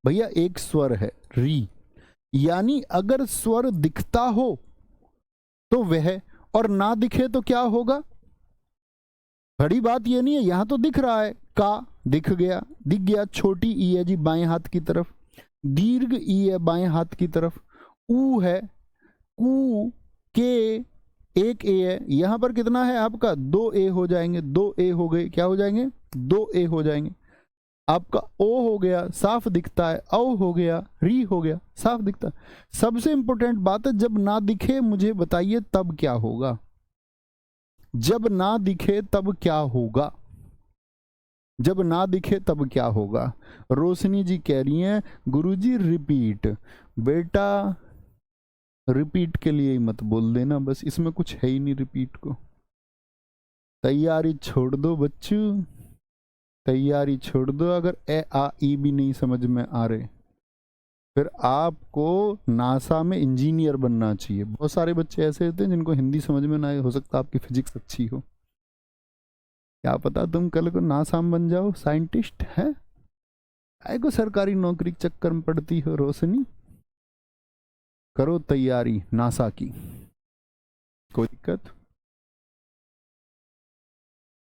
भैया एक स्वर है री, यानी अगर स्वर दिखता हो तो वह, और ना दिखे तो क्या होगा। बड़ी बात ये नहीं है, यहां तो दिख रहा है, का दिख गया, दिख गया। छोटी ई है जी बाएं हाथ की तरफ, दीर्घ ई है बाएं हाथ की तरफ, ऊ है, कू के एक ए है, यहां पर कितना है आपका, दो ए हो जाएंगे, दो ए हो गए, क्या हो जाएंगे, दो ए हो जाएंगे। आपका ओ हो गया, साफ दिखता है, औ हो गया, री हो गया, साफ दिखता है। सबसे इंपॉर्टेंट बात है, जब ना दिखे मुझे बताइए तब क्या होगा, जब ना दिखे तब क्या होगा, जब ना दिखे तब क्या होगा। रोशनी जी कह रही हैं गुरुजी रिपीट, बेटा रिपीट के लिए ही मत बोल देना, बस इसमें कुछ है ही नहीं रिपीट को। तैयारी छोड़ दो बच्चों, तैयारी छोड़ दो। अगर ए आ ई भी नहीं समझ में आ रहे, फिर आपको नासा में इंजीनियर बनना चाहिए। बहुत सारे बच्चे ऐसे होते हैं जिनको हिंदी समझ में ना आए, हो सकता है आपकी फिजिक्स अच्छी हो, क्या पता तुम कल को नासा में बन जाओ साइंटिस्ट है। आए को सरकारी नौकरी के चक्कर में पड़ती हो रोशनी, करो तैयारी नासा की, कोई दिक्कत?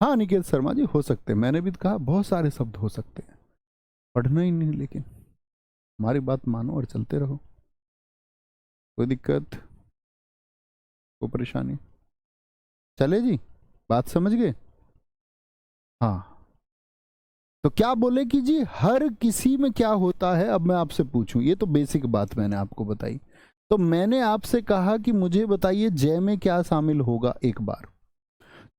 हाँ निकेत शर्मा जी हो सकते हैं, मैंने भी कहा बहुत सारे शब्द हो सकते हैं, पढ़ना ही नहीं, लेकिन हमारी बात मानो और चलते रहो, कोई दिक्कत, कोई परेशानी? चले जी, बात समझ गए? हाँ, तो क्या बोले कि जी हर किसी में क्या होता है। अब मैं आपसे पूछूं, ये तो बेसिक बात मैंने आपको बताई, तो मैंने आपसे कहा कि मुझे बताइए जय में क्या शामिल होगा एक बार,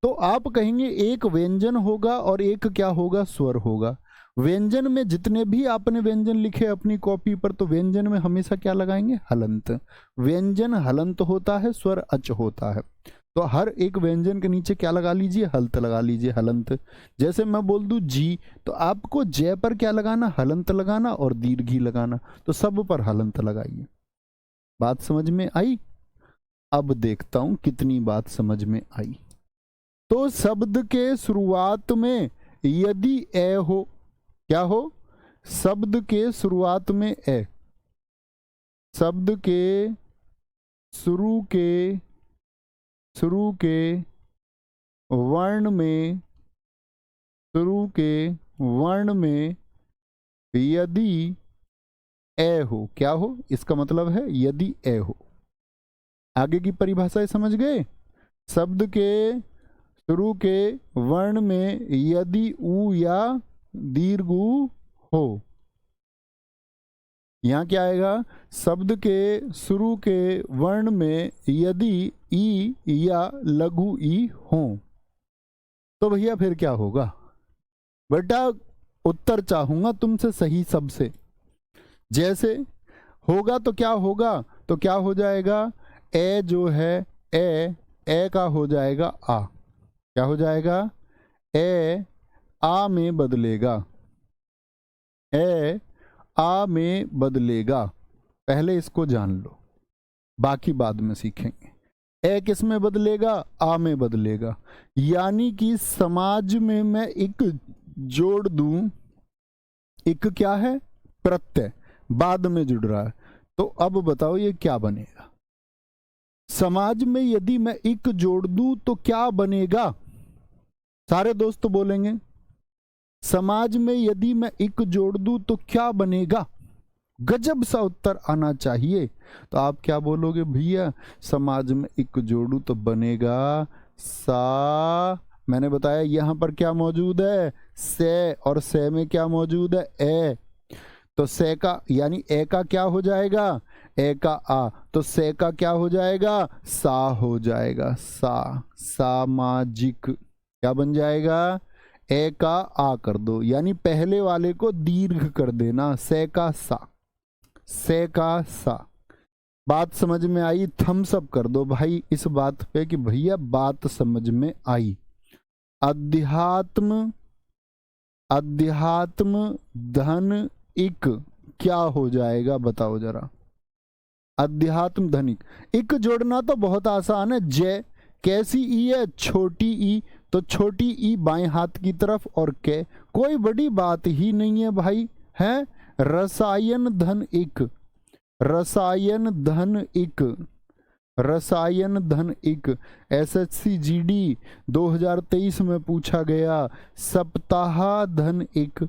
तो आप कहेंगे एक व्यंजन होगा और एक क्या होगा, स्वर होगा। व्यंजन में जितने भी आपने व्यंजन लिखे अपनी कॉपी पर, तो व्यंजन में हमेशा क्या लगाएंगे, हलंत। व्यंजन हलंत होता है, स्वर अच होता है, तो हर एक व्यंजन के नीचे क्या लगा लीजिए, हलंत लगा लीजिए, हलंत। जैसे मैं बोल दूं जी, तो आपको जय पर क्या लगाना, हलंत लगाना, और दीर्घी लगाना, तो सब पर हलंत लगाइए। बात समझ में आई? अब देखता हूं कितनी बात समझ में आई। तो शब्द के शुरुआत में यदि ए हो, क्या हो, शब्द के शुरुआत में ए, शब्द के शुरू के वर्ण में, शुरू के वर्ण में यदि ए हो, क्या हो, इसका मतलब है यदि ए हो। आगे की परिभाषा समझ गए? शब्द के शुरू के वर्ण में यदि ऊ या दीर्घ ऊ हो, यहाँ क्या आएगा, शब्द के शुरू के वर्ण में यदि ई या लघु ई हो तो भैया फिर क्या होगा। बेटा उत्तर चाहूंगा तुमसे सही सबसे। जैसे होगा तो क्या होगा, तो क्या हो जाएगा, ए जो है ए का हो जाएगा आ। क्या हो जाएगा, ए आ में बदलेगा, ए आ में बदलेगा। पहले इसको जान लो, बाकी बाद में सीखेंगे। ए किस में बदलेगा, आ में बदलेगा। यानी कि समाज में मैं एक जोड़ दूं, एक क्या है, प्रत्यय बाद में जुड़ रहा है। तो अब बताओ ये क्या बनेगा। समाज में यदि मैं एक जोड़ दूं तो क्या बनेगा, सारे दोस्त बोलेंगे। समाज में यदि मैं एक जोड़ दूं तो क्या बनेगा, गजब सा उत्तर आना चाहिए। तो आप क्या बोलोगे, भैया समाज में एक जोड़ू तो बनेगा सा। मैंने बताया यहां पर क्या मौजूद है, से, और से में क्या मौजूद है, ए। तो से का यानी ए का क्या हो जाएगा, ए का आ, तो से का क्या हो जाएगा, सा हो जाएगा। सामाजिक क्या बन जाएगा, ए का आ कर दो, यानी पहले वाले को दीर्घ कर देना, से का सा, से का सा। बात समझ में आई, थम्स अप कर दो भाई इस बात पे कि भैया बात समझ में आई। अध्यात्म, अध्यात्म धन इक क्या हो जाएगा बताओ जरा। अध्यात्म धनिक, इक जोड़ना तो बहुत आसान है। जय कैसी ई है, छोटी ई, तो छोटी ई बाएं हाथ की तरफ, और के कोई बड़ी बात ही नहीं है भाई, है। रसायन धन इक, रसायन धन इक, रसायन धन इक एसएससी जीडी 2023 में पूछा गया। सप्ताह धन इक,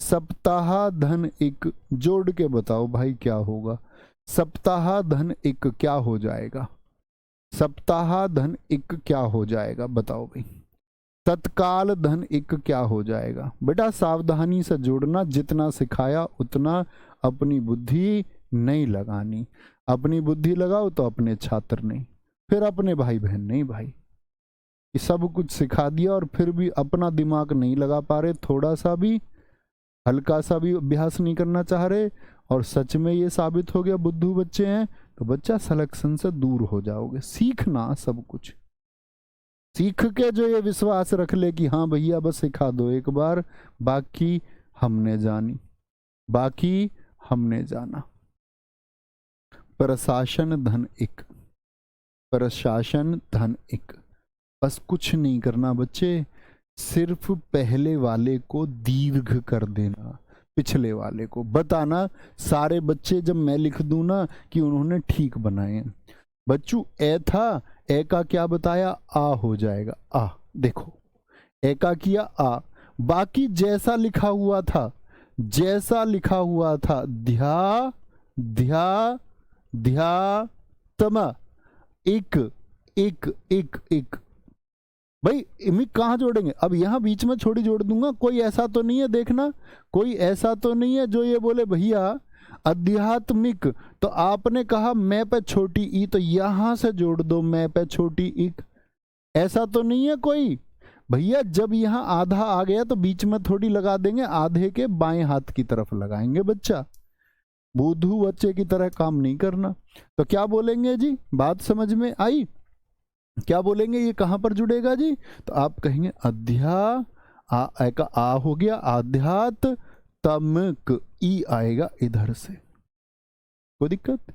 सप्ताह धन इक जोड़ के बताओ भाई क्या होगा। सप्ताह धन इक क्या हो जाएगा, सप्ताह धन इक क्या हो जाएगा बताओ भाई। तत्काल धन इक क्या हो जाएगा। बेटा सावधानी से जोड़ना, जितना सिखाया उतना, अपनी बुद्धि नहीं लगानी। अपनी बुद्धि लगाओ तो अपने छात्र नहीं, फिर अपने भाई बहन नहीं भाई। कि सब कुछ सिखा दिया और फिर भी अपना दिमाग नहीं लगा पा रहे, थोड़ा सा भी, हल्का सा भी अभ्यास नहीं करना चाह रहे, और सच में ये साबित हो गया बुद्धू बच्चे हैं, तो बच्चा सिलेक्शन से दूर हो जाओगे। सीखना सब कुछ, सीख के जो ये विश्वास रख ले कि हाँ भैया बस सिखा दो एक बार, बाकी हमने जानी, बाकी हमने जाना। प्रशासन धन इक, प्रशासन धन इक, बस कुछ नहीं करना बच्चे, सिर्फ पहले वाले को दीर्घ कर देना, पिछले वाले को बताना। सारे बच्चे जब मैं लिख दूं ना कि उन्होंने ठीक बनाए, बच्चू ए था, ए का क्या बताया, आ हो जाएगा। आ देखो ए का किया आ, बाकी जैसा लिखा हुआ था, जैसा लिखा हुआ था, ध्या ध्या ध्या तमा, एक एक एक एक। भाई इमिक कहाँ जोड़ेंगे, अब यहाँ बीच में छोड़ी जोड़ दूंगा। कोई ऐसा तो नहीं है, देखना कोई ऐसा तो नहीं है जो ये बोले भैया आध्यात्मिक, तो आपने कहा मैं पे छोटी ई, तो यहां से जोड़ दो मैं पे छोटी इक। ऐसा तो नहीं है कोई भैया। जब यहाँ आधा आ गया तो बीच में थोड़ी लगा देंगे, आधे के बाएं हाथ की तरफ लगाएंगे। बच्चा बुद्धू बच्चे की तरह काम नहीं करना। तो क्या बोलेंगे जी, बात समझ में आई, क्या बोलेंगे, ये कहां पर जुड़ेगा जी, तो आप कहेंगे अध्या आ का आ हो गया, आध्यात तमक ई आएगा इधर से, कोई दिक्कत।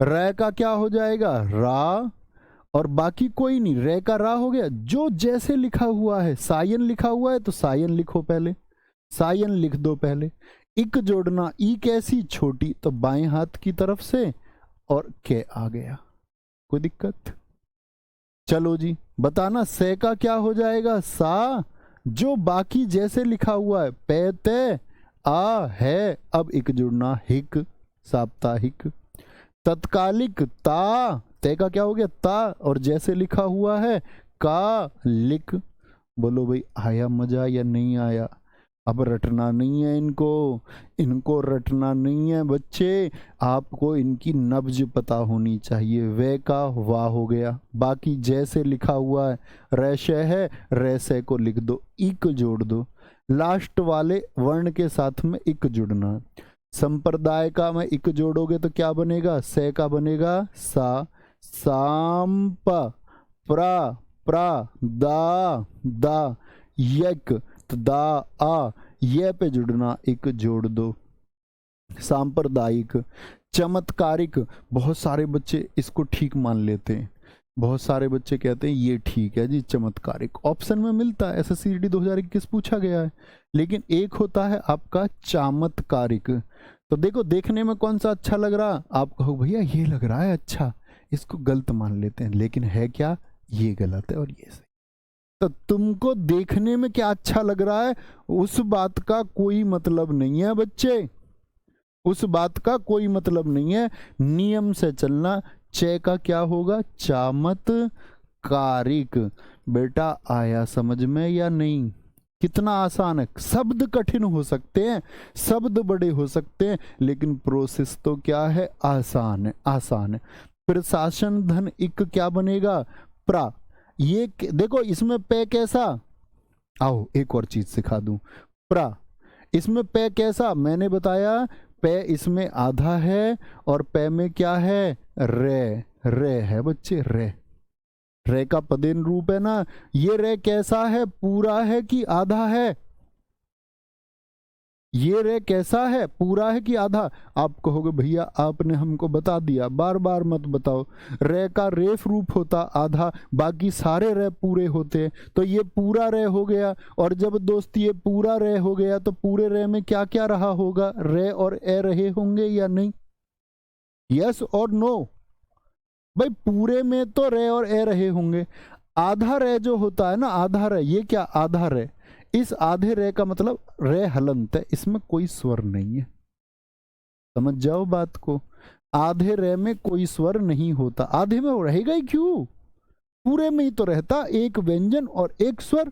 रै का क्या हो जाएगा, रा, और बाकी कोई नहीं, रै का रा हो गया। जो जैसे लिखा हुआ है, सायन लिखा हुआ है तो सायन लिखो पहले, सायन लिख दो पहले। इक जोड़ना, ई कैसी, छोटी, तो बाएं हाथ की तरफ से, और के आ गया, कोई दिक्कत। चलो जी बताना, से का क्या हो जाएगा, सा, जो बाकी जैसे लिखा हुआ है, पे ते आ है, अब एक जुड़ना, हिक, साप्ताहिक। तत्कालिक, ता, ते का क्या हो गया, ता, और जैसे लिखा हुआ है का लिक। बोलो भाई आया मजा या नहीं आया। अब रटना नहीं है इनको, इनको रटना नहीं है बच्चे, आपको इनकी नब्ज पता होनी चाहिए। वे का वाह हो गया, बाकी जैसे लिखा हुआ है रैशय है, रैशय को लिख दो, इक जोड़ दो, लास्ट वाले वर्ण के साथ में इक जुड़ना है। संप्रदाय का में इक जोड़ोगे तो क्या बनेगा, से का बनेगा सा, सांप, प्रा प्रा, दा यक, तो दा आ, ये पे जुड़ना, एक जोड़ दो। सांप्रदायिक, चमत्कारिक, बहुत सारे बच्चे इसको ठीक मान लेते हैं, बहुत सारे बच्चे कहते हैं ये ठीक है जी, चमत्कारिक ऑप्शन में मिलता है, SSCD 2021 पूछा गया है। लेकिन एक होता है आपका चामत्कारिक। तो देखो देखने में कौन सा अच्छा लग रहा, आप कहो भैया ये लग रहा है अच्छा, इसको गलत मान लेते हैं, लेकिन है क्या, ये गलत है और ये सही। तो तुमको देखने में क्या अच्छा लग रहा है उस बात का कोई मतलब नहीं है बच्चे, उस बात का कोई मतलब नहीं है, नियम से चलना। चे का क्या होगा, चामत्कारिक। बेटा आया समझ में या नहीं, कितना आसान है। शब्द कठिन हो सकते हैं, शब्द बड़े हो सकते हैं, लेकिन प्रोसेस तो क्या है, आसान है, आसान है। प्रशासन धन इक क्या बनेगा, प्रा। ये देखो इसमें पे कैसा, आओ एक और चीज सिखा दूं, प्रा इसमें पे कैसा, मैंने बताया पे इसमें आधा है और पे में क्या है, रे, रे है बच्चे, रे, रे का पदेन रूप है ना। ये रे कैसा है, पूरा है कि आधा है, ये रे कैसा है, पूरा है कि आधा। आप कहोगे भैया आपने हमको बता दिया, बार बार मत बताओ। रे का रेफ रूप होता आधा, बाकी सारे रे पूरे होते, तो ये पूरा रे हो गया। और जब दोस्त ये पूरा रे हो गया तो पूरे रे में क्या क्या रहा होगा, रे और ए रहे होंगे या नहीं, यस और नो। भाई पूरे में तो रे और ए रहे होंगे, आधा रे जो होता है ना, आधा रे, ये क्या आधा रे, इस आधे रे का मतलब रे हलंत है, इसमें कोई स्वर नहीं है, समझ जाओ बात को। आधे रे में कोई स्वर नहीं होता, आधे में वो रहेगा ही क्यों, पूरे में ही तो रहता एक व्यंजन और एक स्वर।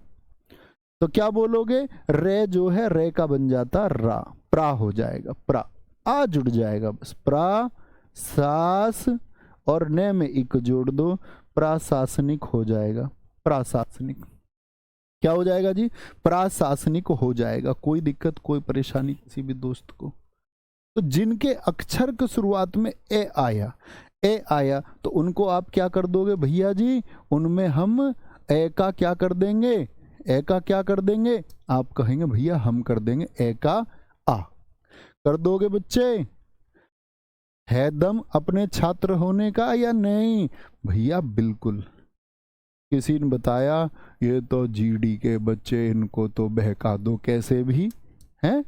तो क्या बोलोगे, रे जो है रे का बन जाता रा, प्रा हो जाएगा, प्रा, आ जुड़ जाएगा बस, प्रा सास और ने में इक जोड़ दो, प्रशासनिक हो जाएगा, प्रशासनिक क्या हो जाएगा जी, प्रशासनिक हो जाएगा। कोई दिक्कत कोई परेशानी किसी भी दोस्त को। तो जिनके अक्षर की शुरुआत में ए आया, ए आया, तो उनको आप क्या कर दोगे भैया जी, उनमें हम ए का क्या कर देंगे, ए का क्या कर देंगे, आप कहेंगे भैया हम कर देंगे ए का आ, कर दोगे बच्चे। है दम अपने छात्र होने का या नहीं, भैया बिल्कुल। किसी ने बताया ये तो जीडी के बच्चे, इनको तो बहका दो कैसे भी हैं,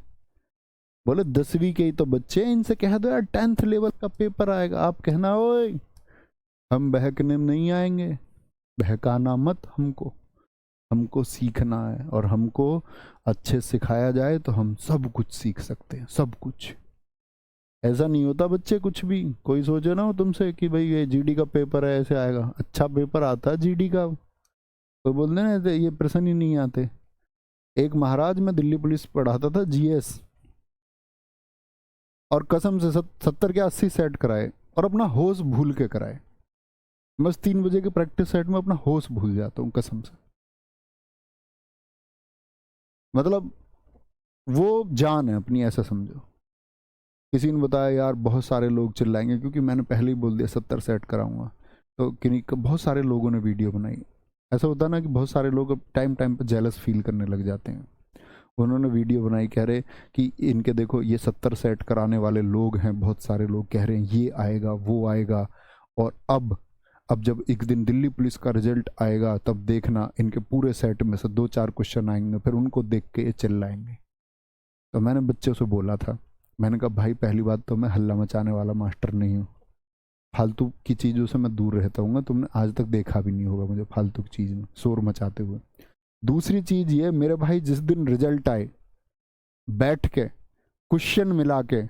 बोले 10वीं के ही तो बच्चे, इनसे कह दो यार 10th लेवल का पेपर आएगा, आप कहना ओए हम बहकने में नहीं आएंगे, बहकाना मत हमको, हमको सीखना है, और हमको अच्छे सिखाया जाए तो हम सब कुछ सीख सकते हैं, सब कुछ। ऐसा नहीं होता बच्चे कुछ भी, कोई सोचे ना हो तुमसे कि भाई ये जीडी का पेपर है ऐसे आएगा, अच्छा पेपर आता है जीडी का, कोई बोलते ना ये प्रश्न ही नहीं आते। एक महाराज में दिल्ली पुलिस पढ़ाता था जीएस, और कसम से 70 के 80 सेट कराए, और अपना होश भूल के कराए। बस 3 बजे के प्रैक्टिस सेट में अपना होश भूल जाता हूँ कसम से, मतलब वो जान है अपनी, ऐसा समझो। किसी ने बताया यार बहुत सारे लोग चिल्लाएंगे, क्योंकि मैंने पहले ही बोल दिया 70 सेट कराऊंगा, तो किन्हीं बहुत सारे लोगों ने वीडियो बनाई। ऐसा होता है ना कि बहुत सारे लोग अब टाइम टाइम पर जेलस फील करने लग जाते हैं, उन्होंने वीडियो बनाई, कह रहे कि इनके देखो ये 70 सेट कराने वाले लोग हैं, बहुत सारे लोग कह रहे हैं ये आएगा वो आएगा, और अब जब एक दिन दिल्ली पुलिस का रिजल्ट आएगा तब देखना इनके पूरे सेट में से 2-4 क्वेश्चन आएंगे, फिर उनको देख के ये चिल्लाएंगे। तो मैंने बच्चों से बोला था, मैंने कहा भाई पहली बात तो मैं हल्ला मचाने वाला मास्टर नहीं हूँ, फालतू की चीज़ों से मैं दूर रहता हूँ, तुमने आज तक देखा भी नहीं होगा मुझे फालतू की चीज़ में शोर मचाते हुए। दूसरी चीज़ ये मेरे भाई, जिस दिन रिजल्ट आए बैठ के क्वेश्चन मिला के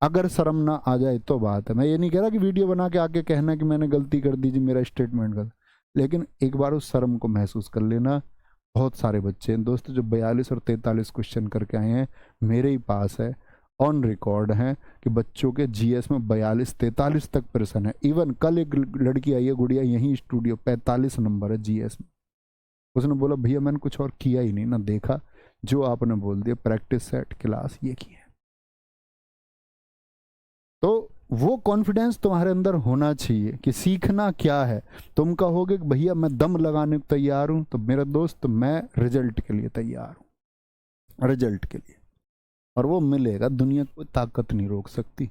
अगर शर्म ना आ जाए तो बात है। मैं ये नहीं कह रहा कि वीडियो बना के आके कहना कि मैंने गलती कर दी जी, मेरा स्टेटमेंट गलत, लेकिन एक बार उस शर्म को महसूस कर लेना, बहुत सारे बच्चे हैं दोस्तों जो 42 और 43 क्वेश्चन करके आए हैं, मेरे ही पास है, ऑन रिकॉर्ड है कि बच्चों के जीएस में 42-43 तक प्रश्न है। इवन कल एक लड़की आई है गुड़िया, यही स्टूडियो, 45 नंबर है जीएस में। उसने बोला भैया मैंने कुछ और किया ही नहीं, ना देखा, जो आपने बोल दिया प्रैक्टिस सेट क्लास ये की है। तो वो कॉन्फिडेंस तुम्हारे अंदर होना चाहिए कि सीखना क्या है। तुम कहोगे कि भैया मैं दम लगाने को तैयार हूं, तो मेरा दोस्त मैं रिजल्ट के लिए तैयार हूं, रिजल्ट के लिए, और वो मिलेगा। दुनिया को ताकत नहीं रोक सकती,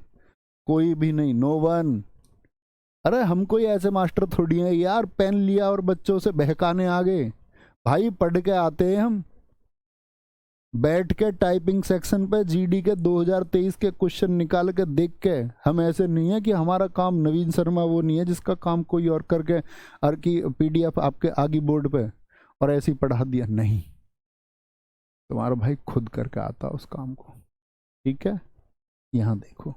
कोई भी नहीं, नो वन। अरे हम कोई ऐसे मास्टर थोड़ी हैं यार, पेन लिया और बच्चों से बहकाने आ गए। भाई पढ़ के आते हैं हम, बैठ के टाइपिंग सेक्शन पे जीडी के 2023 के क्वेश्चन निकाल के देख के। हम ऐसे नहीं है कि हमारा काम नवीन शर्मा वो नहीं है जिसका काम कोई और करके और की पीडीएफ आपके आगे बोर्ड पे और ऐसे ही पढ़ा दिया, नहीं, तुम्हारा भाई खुद करके आता उस काम को। ठीक है, यहाँ देखो,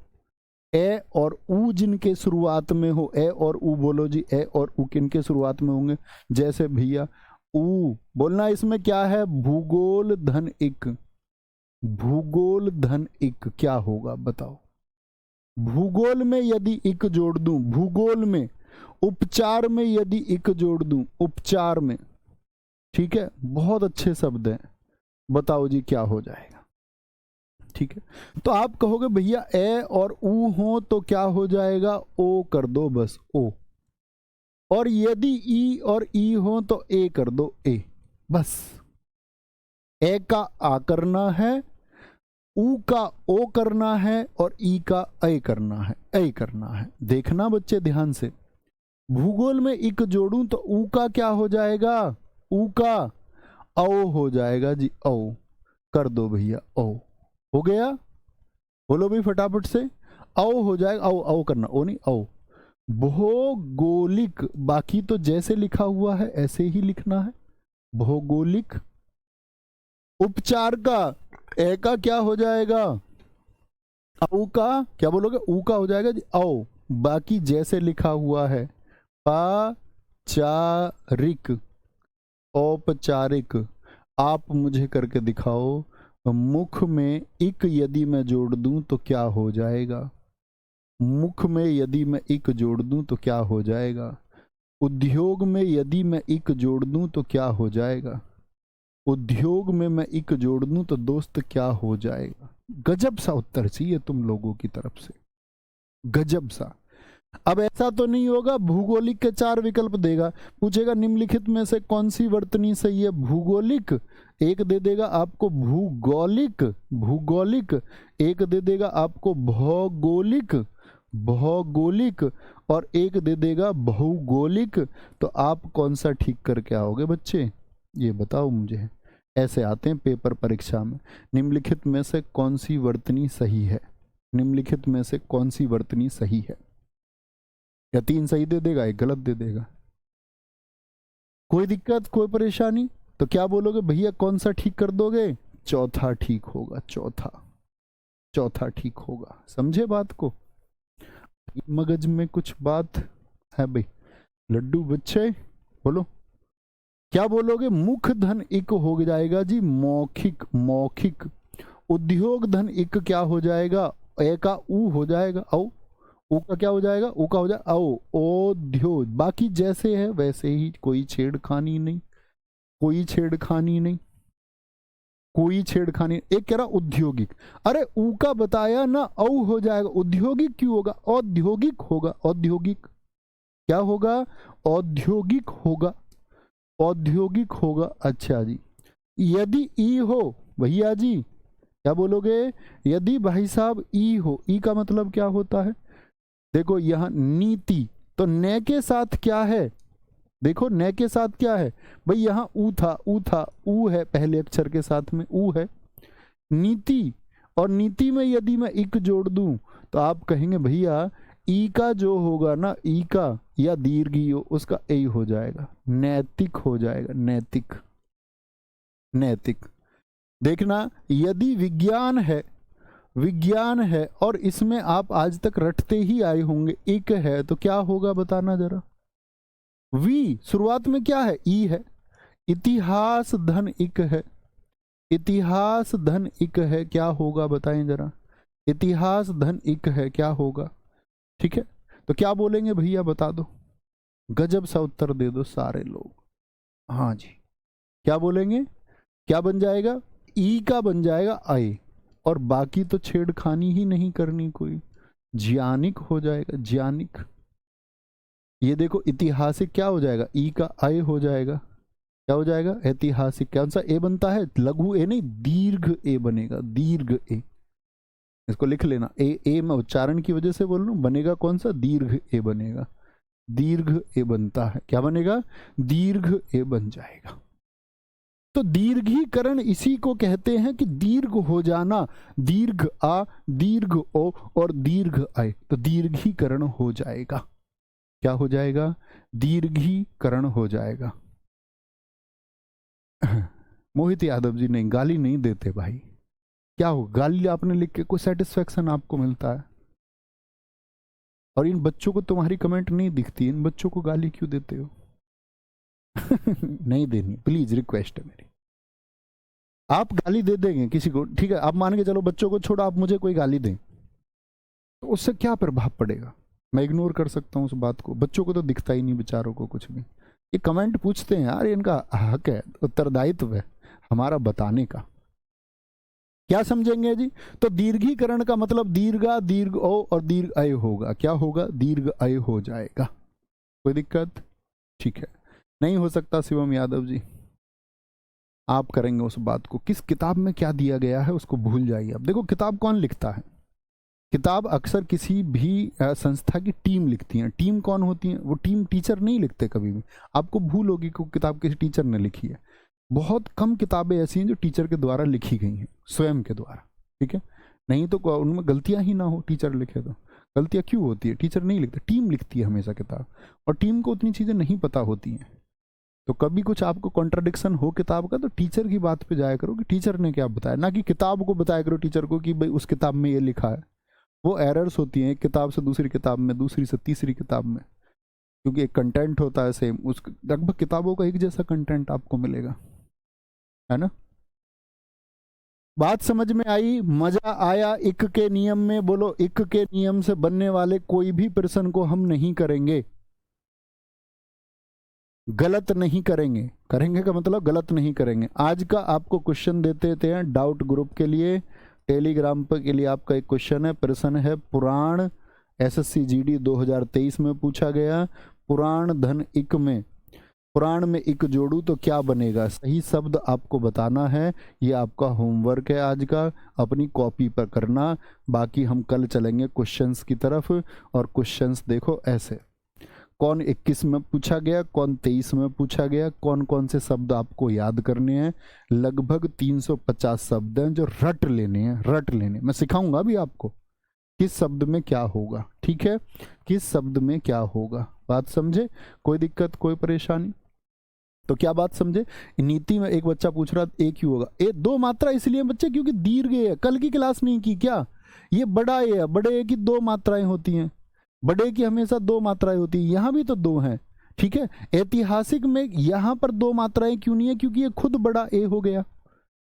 ए और ऊ जिनके शुरुआत में हो, ए और ऊ बोलो जी, ए और ऊ किनके शुरुआत में होंगे? जैसे भैया ऊ बोलना, इसमें क्या है? भूगोल धन इक, भूगोल धन इक क्या होगा बताओ? भूगोल में यदि इक जोड़ दूं, भूगोल में, उपचार में यदि इक जोड़ दूं, उपचार में, ठीक है, बहुत अच्छे शब्द हैं, बताओ जी क्या हो जाएगा? ठीक है, तो आप कहोगे भैया ए और ऊ हो तो क्या हो जाएगा? ओ कर दो बस, ओ। और यदि ई और ई हो तो ए कर दो, ए, बस। ए का आ करना है, ऊ का ओ करना है, और ई का ऐ करना है, ऐ करना है। देखना बच्चे ध्यान से, भूगोल में इक जोड़ूं तो ऊ का क्या हो जाएगा? ऊ का औ हो जाएगा जी, औ कर दो भैया, औ हो गया। बोलो भी फटाफट से, औ हो जाएगा, औ औ करना, ओ नहीं, औ। भौगोलिक, बाकी तो जैसे लिखा हुआ है ऐसे ही लिखना है, भौगोलिक। उपचार का ए का क्या हो जाएगा? औ का क्या बोलोगे? ऊ का हो जाएगा जी, औ। बाकी जैसे लिखा हुआ है, पाचारिक, औपचारिक। आप मुझे करके दिखाओ, मुख में इक यदि मैं जोड़ दूं तो क्या हो जाएगा? मुख में यदि मैं इक जोड़ दूं तो क्या हो जाएगा? उद्योग में यदि मैं इक जोड़ दूं तो क्या हो जाएगा? उद्योग में मैं इक जोड़ दूं तो दोस्त क्या हो जाएगा? गजब सा उत्तर चाहिए तुम लोगों की तरफ से, गजब सा। अब ऐसा तो नहीं होगा भूगोलिक के 4 विकल्प देगा, पूछेगा निम्नलिखित में से कौन सी वर्तनी सही है? भूगोलिक एक दे देगा आपको, भूगोलिक, भूगोलिक एक दे देगा आपको, भौगोलिक, भौगोलिक, और एक दे देगा भौगोलिक। तो आप कौन सा ठीक करके आओगे बच्चे, ये बताओ मुझे। ऐसे आते हैं पेपर परीक्षा में, निम्नलिखित में से कौन सी वर्तनी सही है? निम्नलिखित में से कौन सी वर्तनी सही है? या 3 सही दे देगा, 1 गलत दे देगा। कोई दिक्कत, कोई परेशानी? तो क्या बोलोगे भैया, कौन सा ठीक कर दोगे? चौथा ठीक होगा, चौथा, चौथा ठीक होगा। समझे बात को? मगज में कुछ बात है भाई? लड्डू बच्चे बोलो, क्या बोलोगे? मुख धन इक हो जाएगा जी, मौखिक, मौखिक। उद्योग धन इक क्या हो जाएगा? ए का ऊ हो जाएगा, औ। ऊ का क्या हो जाएगा? ऊ का हो जाएगा औ, ओद्योग। बाकी जैसे है वैसे ही, कोई छेड़खानी नहीं, कोई छेड़खानी नहीं, कोई छेड़खानी। एक कह रहा औद्योगिक, अरे ऊ का बताया ना, औ हो जाएगा। औद्योगिक क्यों होगा? औद्योगिक होगा, औद्योगिक क्या होगा? औद्योगिक होगा, औद्योगिक होगा। अच्छा जी, यदि ई हो भैया जी, क्या बोलोगे? यदि भाई साहब ई हो, ई का मतलब क्या होता है? देखो यहां नीति, तो न के साथ क्या है? देखो न के साथ क्या है भाई? यहां ऊ था, ऊ था, ऊ है पहले अक्षर के साथ में, ऊ है नीति। और नीति में यदि मैं इक जोड़ दूं तो आप कहेंगे भैया ई का जो होगा ना, ई का या दीर्घी हो, उसका ए हो जाएगा, नैतिक हो जाएगा, नैतिक, नैतिक। देखना, यदि विज्ञान है, विज्ञान है और इसमें आप आज तक रटते ही आए होंगे, एक है, तो क्या होगा बताना जरा? वी शुरुआत में क्या है? ई है, इतिहास धन इक है, इतिहास धन इक है, क्या होगा बताएं जरा। इतिहास धन इक है, क्या होगा? ठीक है, तो क्या बोलेंगे भैया बता दो, गजब सा उत्तर दे दो सारे लोग। हाँ जी, क्या बोलेंगे? क्या बन जाएगा? ई का बन जाएगा आए, और बाकी तो छेड़खानी ही नहीं करनी कोई, ज्ञानिक हो जाएगा, ज्ञानिक। ये देखो ऐतिहासिक क्या हो जाएगा? ई का आय हो जाएगा, क्या हो जाएगा? ऐतिहासिक। कौन सा ए बनता है? लघु ए नहीं, दीर्घ ए बनेगा, दीर्घ ए। इसको लिख लेना, ए मैं उच्चारण की वजह से बोल रहा हूं, बनेगा कौन सा? दीर्घ ए बनेगा, दीर्घ ए बनता है, क्या बनेगा? दीर्घ ए बन जाएगा। तो दीर्घीकरण इसी को कहते हैं कि दीर्घ हो जाना, दीर्घ आ, दीर्घ ओ और दीर्घ आए, तो दीर्घीकरण हो जाएगा। क्या हो जाएगा? दीर्घीकरण हो जाएगा। मोहित यादव जी नहीं, गाली नहीं देते भाई। क्या हो, गाली आपने लिख के कोई सेटिस्फेक्शन आपको मिलता है? और इन बच्चों को तुम्हारी कमेंट नहीं दिखती, इन बच्चों को गाली क्यों देते हो? नहीं देनी, प्लीज रिक्वेस्ट है मेरी। आप गाली दे देंगे किसी को, ठीक है, आप मान के चलो बच्चों को छोड़ो, आप मुझे कोई गाली दें तो उससे क्या प्रभाव पड़ेगा? मैं इग्नोर कर सकता हूँ उस बात को, बच्चों को तो दिखता ही नहीं बेचारों को कुछ भी। ये कमेंट पूछते हैं यार, इनका हक है, उत्तरदायित्व है हमारा बताने का। क्या समझेंगे जी? तो दीर्घीकरण का मतलब दीर्घा, दीर्घ ओ और दीर्घ अय होगा, क्या होगा? दीर्घ अय हो जाएगा। कोई दिक्कत? ठीक है, नहीं हो सकता शिवम यादव जी, आप करेंगे उस बात को। किस किताब में क्या दिया गया है उसको भूल जाइए। अब देखो, किताब कौन लिखता है? किताब अक्सर किसी भी संस्था की टीम लिखती है। टीम कौन होती है? वो टीम टीचर नहीं लिखते कभी भी। आपको भूल होगी कि किताब किसी टीचर ने लिखी है। बहुत कम किताबें ऐसी हैं जो टीचर के द्वारा लिखी गई हैं, स्वयं के द्वारा, ठीक है। नहीं तो उनमें गलतियां ही ना हो, टीचर लिखे तो गलतियां क्यों होती है? टीचर नहीं लिखते, टीम लिखती है हमेशा किताब, और टीम को उतनी चीज़ें नहीं पता होती हैं। तो कभी कुछ आपको कॉन्ट्राडिक्शन हो किताब का, तो टीचर की बात पे जाया करो कि टीचर ने क्या बताया, ना कि किताब को बताया करो टीचर को कि भाई उस किताब में ये लिखा है। वो एरर्स होती हैं एक किताब से दूसरी किताब में, दूसरी से तीसरी किताब में, क्योंकि एक कंटेंट होता है सेम, उस लगभग किताबों का एक जैसा कंटेंट आपको मिलेगा, है ना। बात समझ में आई? मजा आया? इक के नियम में बोलो, इक के नियम से बनने वाले कोई भी प्रश्न को हम नहीं करेंगे, गलत नहीं करेंगे। करेंगे का मतलब गलत नहीं करेंगे। आज का आपको क्वेश्चन देते हैं डाउट ग्रुप के लिए, टेलीग्राम पर के लिए आपका एक क्वेश्चन है, प्रश्न है पुराण एसएससी जीडी 2023 में पूछा गया, पुराण धन इक में, पुराण में इक जोड़ू तो क्या बनेगा? सही शब्द आपको बताना है। ये आपका होमवर्क है आज का, अपनी कॉपी पर करना। बाकी हम कल चलेंगे क्वेश्चंस की तरफ, और क्वेश्चंस देखो ऐसे, कौन 21 में पूछा गया, कौन 23 में पूछा गया, कौन कौन से शब्द आपको याद करने हैं। लगभग 350 शब्द हैं जो रट लेने हैं, रट लेने। मैं सिखाऊंगा भी आपको किस शब्द में क्या होगा, ठीक है, किस शब्द में क्या होगा। बात समझे? कोई दिक्कत, कोई परेशानी? तो क्या बात समझे? नीति में एक बच्चा पूछ रहा ए क्यों होगा? ए दो मात्रा इसलिए बच्चे क्योंकि दीर्घ है। कल की क्लास नहीं की क्या? ये बड़ा ए है, बड़े ए की दो मात्राएं होती हैं, बड़े की हमेशा दो मात्राएं होती है, यहां भी तो दो हैं, ठीक है। ऐतिहासिक में यहां पर दो मात्राएं क्यों नहीं है? क्योंकि ये खुद बड़ा ए हो गया।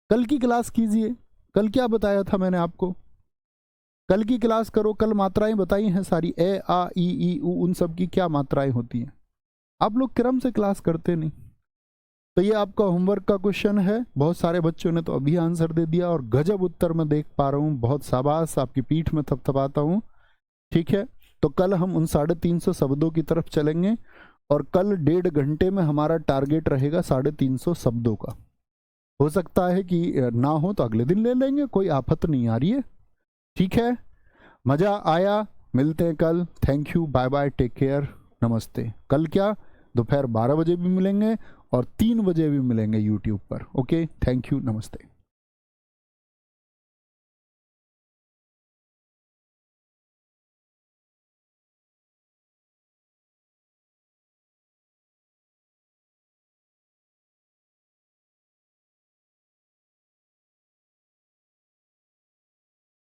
कल की क्लास कीजिए, कल क्या बताया था मैंने आपको? कल की क्लास करो, कल मात्राएं बताई हैं सारी, ए आ ई उ, उन सब की क्या मात्राएं होती हैं। आप लोग क्रम से क्लास करते नहीं। तो ये आपका होमवर्क का क्वेश्चन है। बहुत सारे बच्चों ने तो अभी आंसर दे दिया, और गजब उत्तर मैं देख पा रहा हूँ, बहुत शाबाश, आपकी पीठ में थपथपाता हूँ, ठीक है। तो कल हम उन 350 शब्दों की तरफ चलेंगे, और कल 1.5 घंटे में हमारा टारगेट रहेगा 350 शब्दों का। हो सकता है कि ना हो तो अगले दिन ले लेंगे, कोई आफत नहीं आ रही है, ठीक है। मजा आया? मिलते हैं कल। Thank you, bye bye, take care, नमस्ते। कल क्या, दोपहर 12 बजे भी मिलेंगे और 3 बजे भी मिलेंगे यूट्यूब पर। ओके, थैंक यू, नमस्ते।